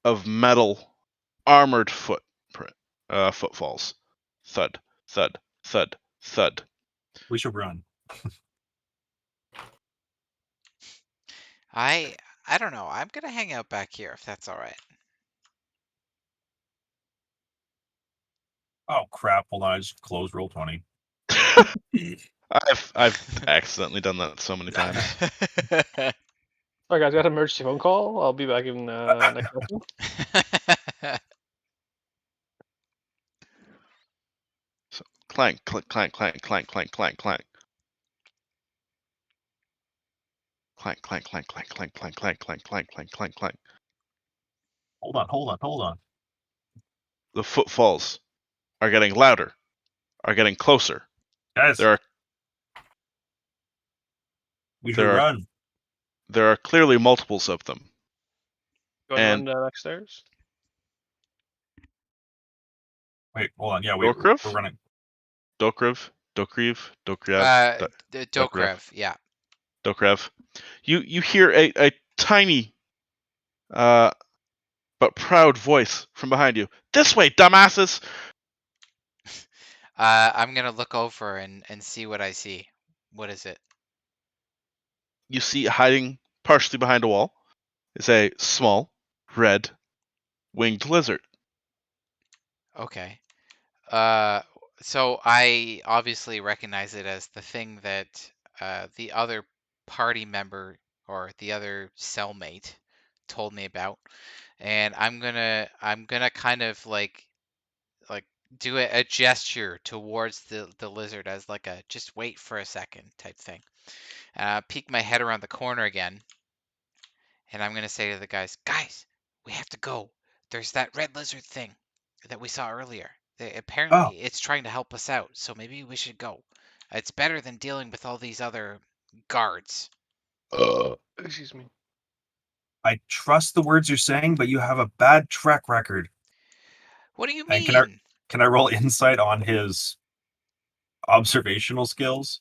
of metal armored footfalls. Thud, thud, thud, thud. We should run. I don't know. I'm gonna hang out back here if that's all right. Oh crap! Hold on, I just closed roll 20. I've accidentally done that so many times. All right, guys, got an emergency phone call. I'll be back in next session. So clank, clank, clank, clank, clank, clank, clank, clank. Clank, clank, clank, clank, clank, clank, clank, clank, clank, clank, clank, clank. Hold on. The footfalls are getting louder, are getting closer. Guys, There we should there are run. there are clearly multiples of them. Go and And run next stairs. Wait, hold on. Yeah, we're Dokrev? running. Dokrev, Dokrev, Dokrev, yeah. Dokrev. You hear a tiny but proud voice from behind you. This way, dumbasses! I'm gonna look over and see what I see. What is it? You see hiding partially behind a wall is a small, red, winged lizard. Okay. So I obviously recognize it as the thing that the other party member or the other cellmate told me about, and I'm gonna kind of like do a gesture towards the lizard as like a just wait for a second type thing. Peek my head around the corner again, and I'm gonna say to the guys, we have to go. There's that red lizard thing that we saw earlier. Oh, Apparently, it's trying to help us out, so maybe we should go. It's better than dealing with all these other guards. Excuse me. I trust the words you're saying, but you have a bad track record. What do you And mean? can I roll insight on his observational skills?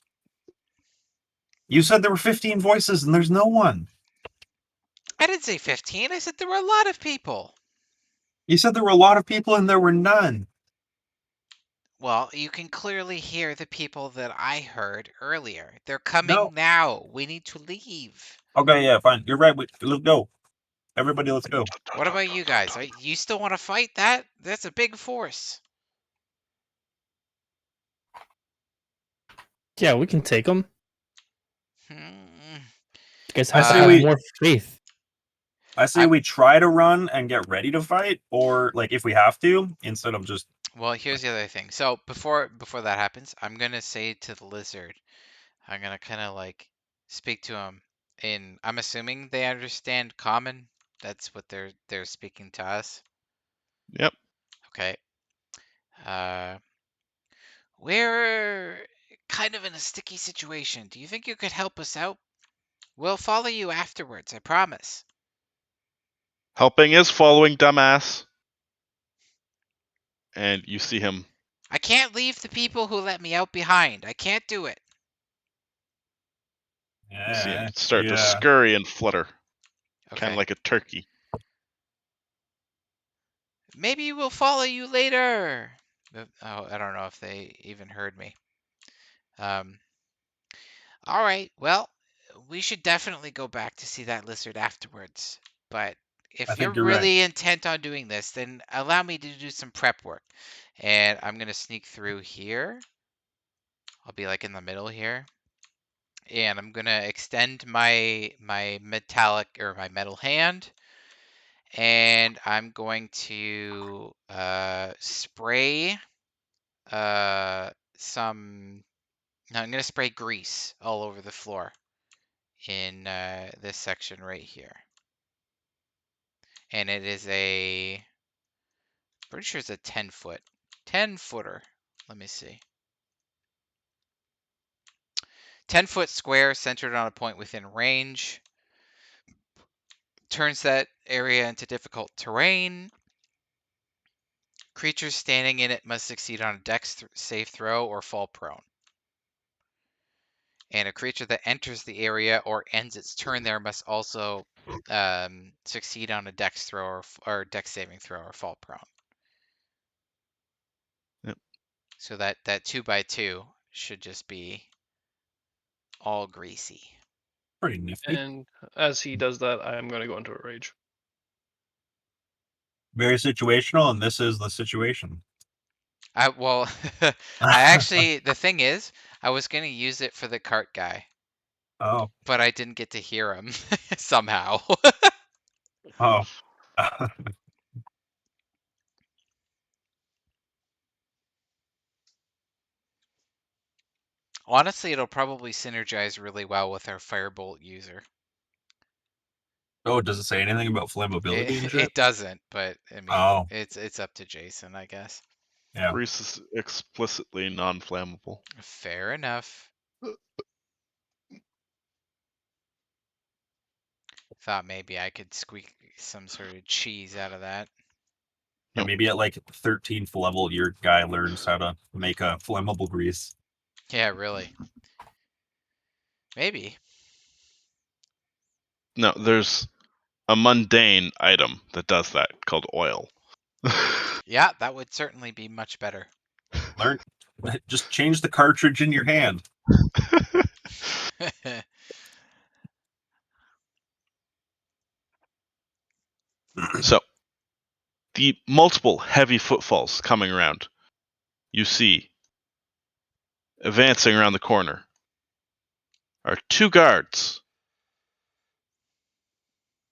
You said there were 15 voices and there's no one. I didn't say 15. I said there were a lot of people. You said there were a lot of people and there were none. Well, you can clearly hear the people that I heard earlier. They're coming No. now. We need to leave. Okay, yeah, fine. You're right. Let's go. Everybody, let's go. What about you guys? You still want to fight that? That's a big force. Yeah, we can take them. Hmm. You guys I have to say have we- more faith. I say we try to run and get ready to fight, or like if we have to, instead of just. Well, here's the other thing. So before that happens, I'm gonna say to the lizard, I'm gonna kind of like speak to him in. I'm assuming they understand common. That's what they're speaking to us. Yep. Okay. We're kind of in a sticky situation. Do you think you could help us out? We'll follow you afterwards, I promise. Helping is following, dumbass. And you see him. I can't leave the people who let me out behind. I can't do it. You see him Yeah. start to scurry and flutter, kind Okay. of like a turkey. Maybe we'll follow you later. Oh, I don't know if they even heard me. All right. Well, we should definitely go back to see that lizard afterwards. But I if you're think you're right. really intent on doing this, then allow me to do some prep work. And I'm gonna sneak through here. I'll be like in the middle here. And I'm gonna extend my metallic or my metal hand. And I'm going to spray some. No, I'm gonna spray grease all over the floor in this section right here, and it is pretty sure it's a 10 footer. Let me see. 10-foot square centered on a point within range. turns that area into difficult terrain. Creatures standing in it must succeed on a dex save throw or fall prone. And a creature that enters the area or ends its turn there must also succeed on a dex throw or dex saving throw or fall prone. Yep. So that 2x2 should just be all greasy. Pretty nifty. And as he does that, I am going to go into a rage. Very situational, and this is the situation. Well, I actually, the thing is, I was going to use it for the cart guy, Oh. but I didn't get to hear him somehow. Oh. Honestly, it'll probably synergize really well with our Firebolt user. Oh, does it say anything about flammability and shit? It doesn't, but I mean, Oh. it's up to Jason, I guess. Yeah. Grease is explicitly non-flammable. Fair enough. Thought maybe I could squeak some sort of cheese out of that. And maybe at like 13th level, your guy learns how to make a flammable grease. Yeah, really. Maybe. No, there's a mundane item that does that called oil. Yeah, that would certainly be much better. Learn. Just change the cartridge in your hand. So, the multiple heavy footfalls coming around, you see, advancing around the corner, are two guards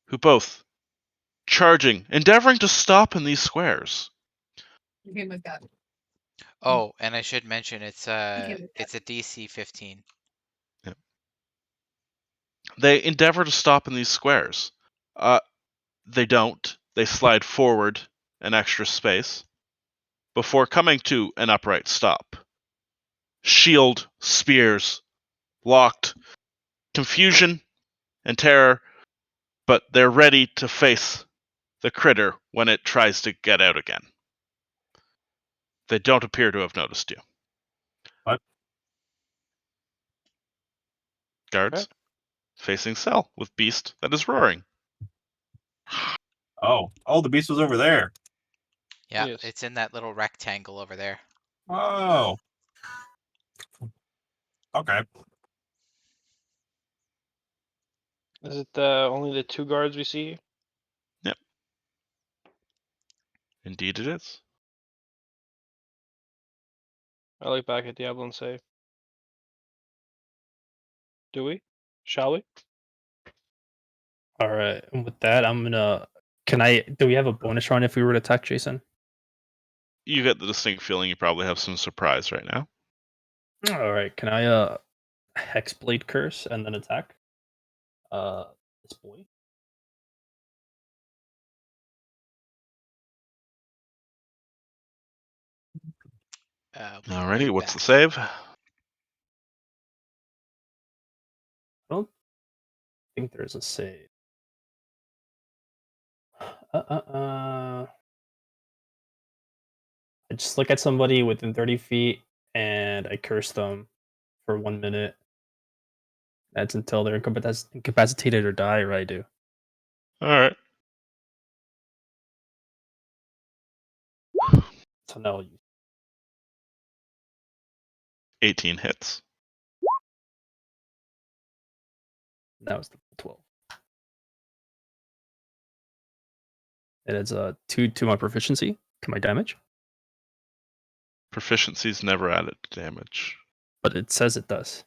who both charging, endeavoring to stop in these squares. Oh, and I should mention it's a Okay, with that. DC 15. They endeavor to stop in these squares. They don't. They slide forward an extra space before coming to an upright stop. Shield, spears, locked, confusion and terror, but they're ready to face the critter when it tries to get out again. They don't appear to have noticed you. What? Guards facing cell with beast that is roaring. Oh, the beast was over there. Yeah, Yes. it's in that little rectangle over there. Oh. Okay. Is it only the two guards we see? Indeed it is. I look back at Diablo and say, do we? Shall we? All right. And with that, I'm gonna. Do we have a bonus round if we were to attack Jason? You get the distinct feeling you probably have some surprise right now. All right. Can I Hexblade Curse and then attack? This boy. Be Alrighty, right what's the back. save? I don't think there's a save. I just look at somebody within 30 feet and I curse them for 1 minute. That's until they're incapacitated or die, or I do. Alright. So now I'll use 18 hits. that was the 12. It adds a 2 to my proficiency to my damage, Proficiency's never added to damage. but it says it does.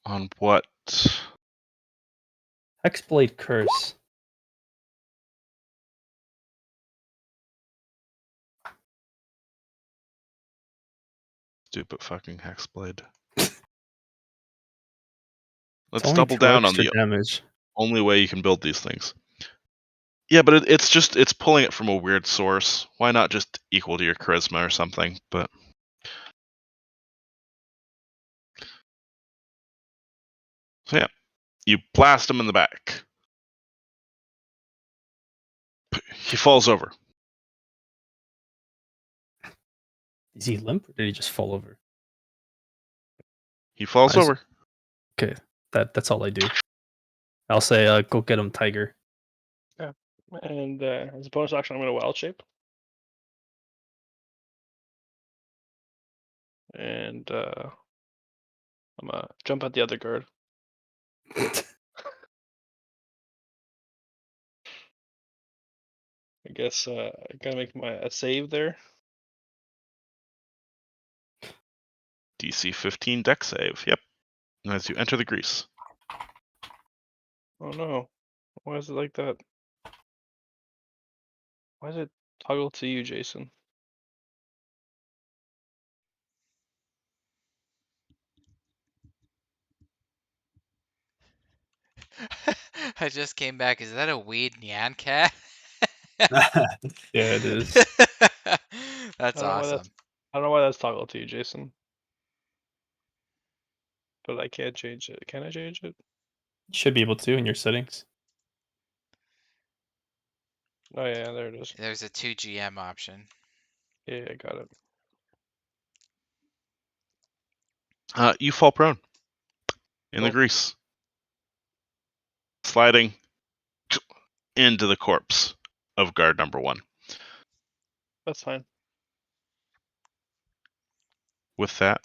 On what? Hexblade Curse. Stupid fucking Hexblade. It's Let's only double 2 down on extra the damage. only way you can build these things. Yeah, but it's pulling it from a weird source. Why not just equal to your charisma or something? But so yeah, You blast him in the back. He falls over. Is he limp or did he just fall over? He falls I s- over. Okay, that's all I do. I'll say, go get him, Tiger. And as a bonus action, I'm going to wild shape. And I'm going to jump at the other guard. I guess I gotta make a save there. DC 15 deck save. Yep. As you enter the grease. Oh no. Why is it like that? Why does it toggle to you, Jason? I just came back. Is that a weed Nyan cat? Yeah, it is. That's I don't know why awesome. I don't know why that's toggled to you, Jason. But I can't change it. Can I change it? Should be able to in your settings. Oh yeah, there it is. There's a 2GM option. Yeah, I got it. You fall prone in the Cool. grease, sliding into the corpse of guard number 1. That's fine. With that,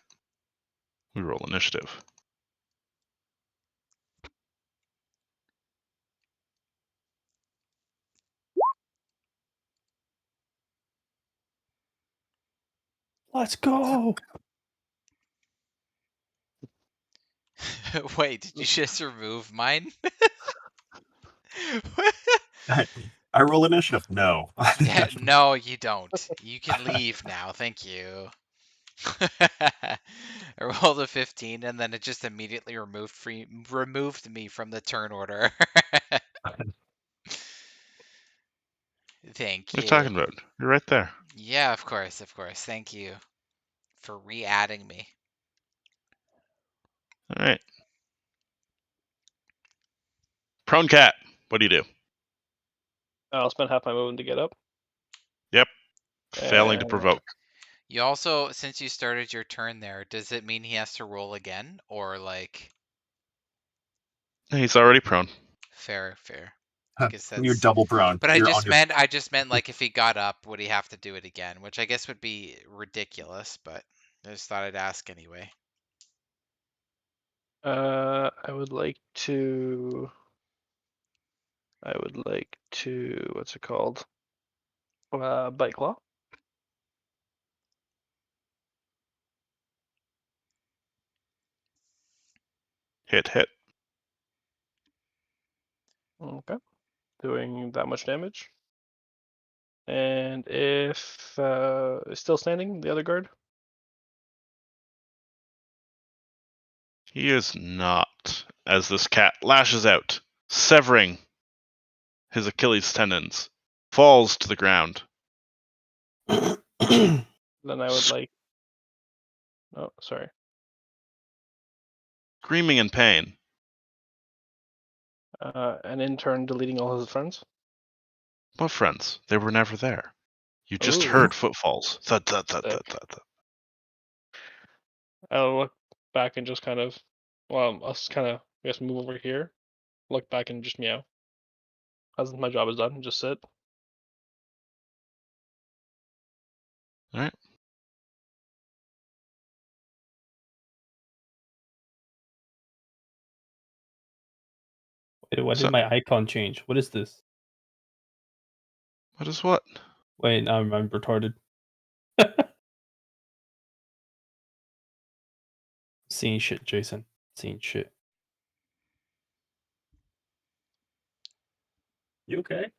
we roll initiative. Let's go. Wait, did you just remove mine? I roll initiative. No. Yeah, no, you don't. You can leave now. Thank you. I rolled a 15 and then it just immediately removed me from the turn order. Thank What are you you. talking about? You're right there. Yeah, of course, of course. Thank you for re-adding me. All right. Prone cat. What do you do? I'll spend half my movement to get up. Yep. Failing to And provoke. You also, since you started your turn there, does it mean he has to roll again? Or like, He's already prone. fair. I guess You're that's. double prone. But I You're on just your. meant like if he got up, would he have to do it again? Which I guess would be ridiculous, but I just thought I'd ask anyway. I would like to. What's it called? Bite claw. Hit. Okay. Doing that much damage. And if still standing, the other guard. He is not. As this cat lashes out, severing his Achilles tendons, falls to the ground. Then I would like. Oh, sorry. Screaming in pain. And in turn, deleting all his friends. What friends? They were never there. You just Ooh. heard footfalls. Thud, thud, thud, Sick. thud, thud, thud. I'll look back and just kind of, I'll kind of, I guess, move over here, look back and just meow. As my job is done, just sit. All right. Wait, why So- did my icon change? What is this? What is what? Wait, I'm retarded. Seeing shit, Jason. Seeing shit. You okay?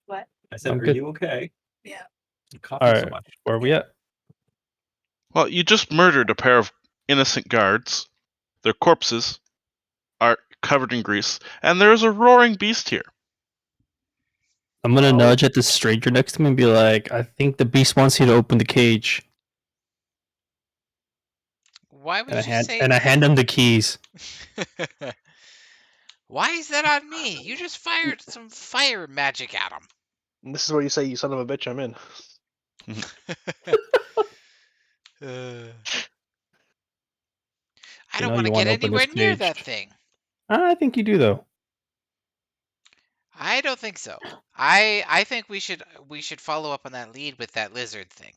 What? I said, I'm are good. you okay? Yeah. You coughing All so right, much. where are we at? Well, you just murdered a pair of innocent guards. Their corpses are covered in grease, and there's a roaring beast here. I'm gonna Oh. nudge at the stranger next to me and be like, I think the beast wants you to open the cage. Why would And I you hand say and I hand him the keys. Why is that on me? You just fired some fire magic at him. And this is where you say, "You son of a bitch, I'm in." I You don't know, want you to want get to open this anywhere near cage. that thing. I think you do though. I don't think so. I think we should follow up on that lead with that lizard thing.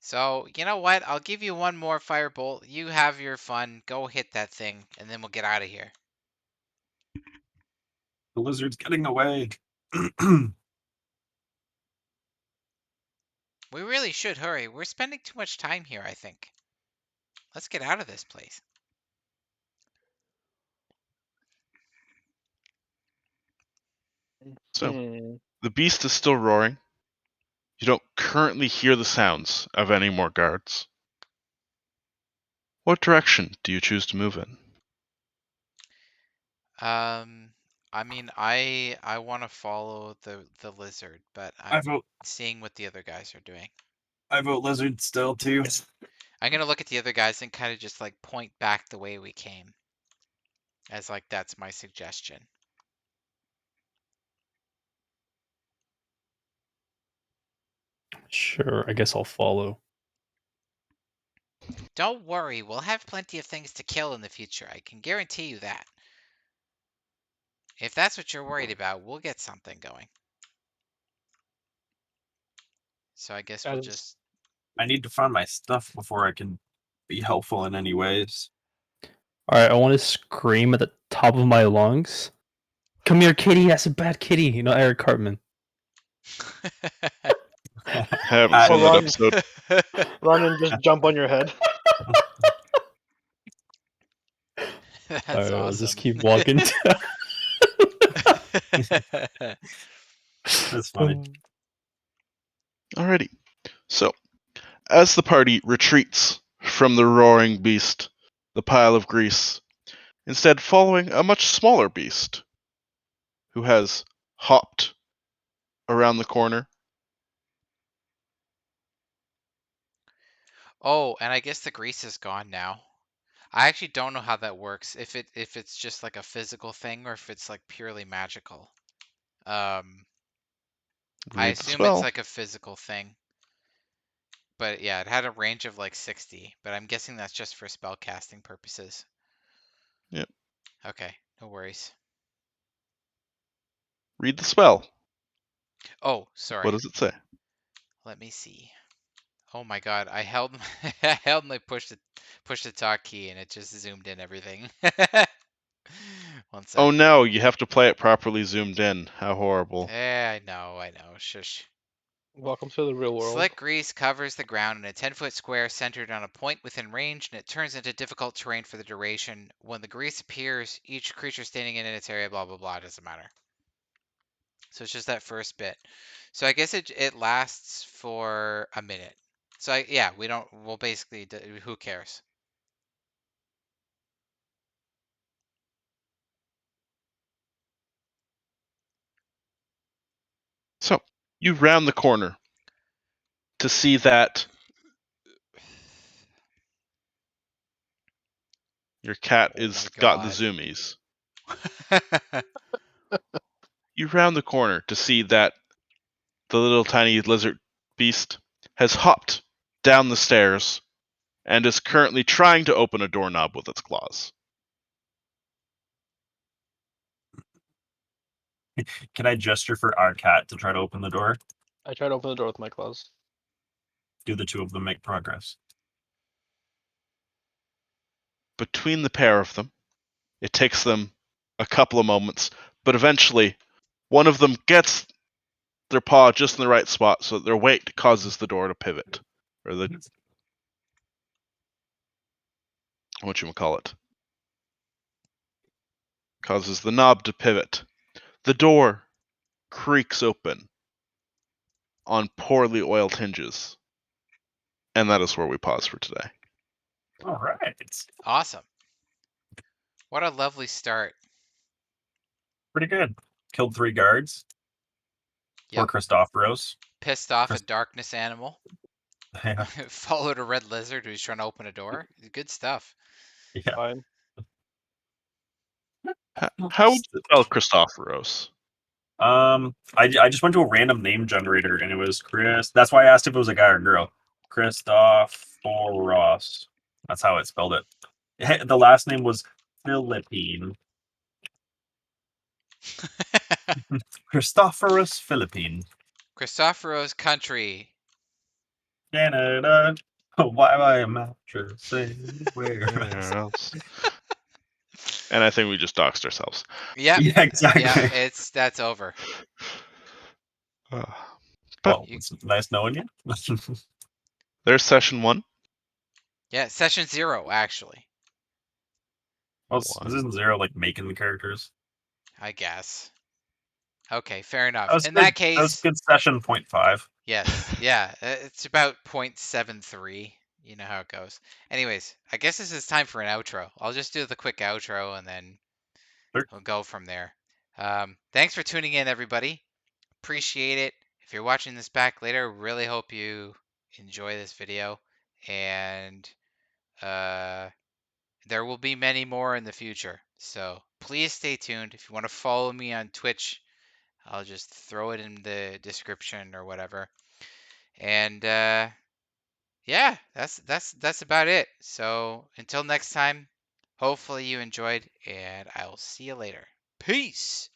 So, you know what? I'll give you one more firebolt. You have your fun. Go hit that thing, and then we'll get out of here. The lizard's getting away. We really should hurry. We're spending too much time here, I think. Let's get out of this place. So Hmm. the beast is still roaring. You don't currently hear the sounds of any more guards. What direction do you choose to move in? I mean, I want to follow the lizard, but I I'm vote. seeing what the other guys are doing. I vote lizard still too. I'm gonna look at the other guys and kind of just like point back the way we came, as like that's my suggestion. Sure, I guess I'll follow. Don't worry, we'll have plenty of things to kill in the future. I can guarantee you that. If that's what you're worried about, we'll get something going. So I guess we'll As just... I need to find my stuff before I can be helpful in any ways. All right, I want to scream at the top of my lungs. Come here, kitty. That's a bad kitty. You know, Eric Cartman. Haven't seen that run. episode. Run and just jump on your head. That's All right, I'll awesome. just keep walking. That's funny. Alrighty. So, as the party retreats from the roaring beast, the pile of grease, instead following a much smaller beast who has hopped around the corner. Oh, and I guess the grease is gone now. I actually don't know how that works. If it's just like a physical thing or if it's like purely magical. I Read the assume it's spell. like a physical thing. But yeah, it had a range of like 60, but I'm guessing that's just for spell casting purposes. Yep. Okay, no worries. Read the spell. Oh, sorry. What does it say? Let me see. Oh my god, I held I held and I pushed the talk key and it just zoomed in everything. One sec. Oh no, you have to play it properly zoomed in. How horrible. I know. Shush. Welcome to the real world. Slick grease covers the ground in a 10-foot square centered on a point within range, and it turns into difficult terrain for the duration. When the grease appears, each creature standing in its area, blah, blah, blah, doesn't matter. So it's just that first bit. So I guess it lasts for a minute. So yeah, we'll basically, who cares? So, you round the corner to see that your cat Oh is my got the god. zoomies. You round the corner to see that the little tiny lizard beast has hopped down the stairs and is currently trying to open a doorknob with its claws. Can I gesture for our cat to try to open the door? I tried to open the door with my claws. Do the two of them make progress? Between the pair of them, it takes them a couple of moments, but eventually one of them gets their paw just in the right spot so that their weight causes the door to pivot. Or the causes the knob to pivot. The door creaks open on poorly oiled hinges. And that is where we pause for today. All right. Awesome. What a lovely start. Pretty good. Killed 3 guards. Poor Yep. Christoforos. Pissed off a darkness animal. Yeah. Followed a red lizard who's trying to open a door. Good stuff. Yeah. Fine. How would you spell Christopheros? I just went to a random name generator and it was Chris. That's why I asked if it was a guy or girl. Christophoros. That's how it spelled it. The last name was Philippine. Christophorus Philippine. Christopheros country. Canada. Why am I a mattress? Where? Where else? And I think we just doxed ourselves. Yep. Yeah, exactly. Yeah, that's over. Uh, Well, You- it's nice knowing you. there's session 1. Yeah, session 0 actually. Well, this isn't Zero like making the characters. I guess. Okay, fair enough. That was In good. that That was case, good session 0.5. yes, yeah, it's about 0.73. You know how it goes. Anyways, I guess this is time for an outro. I'll just do the quick outro and then Sure. we'll go from there. Thanks for tuning in, everybody. Appreciate it. If you're watching this back later, really hope you enjoy this video. And there will be many more in the future. So please stay tuned. If you want to follow me on Twitch, I'll just throw it in the description or whatever. And yeah, that's about it. So until next time, hopefully you enjoyed, and I will see you later. Peace.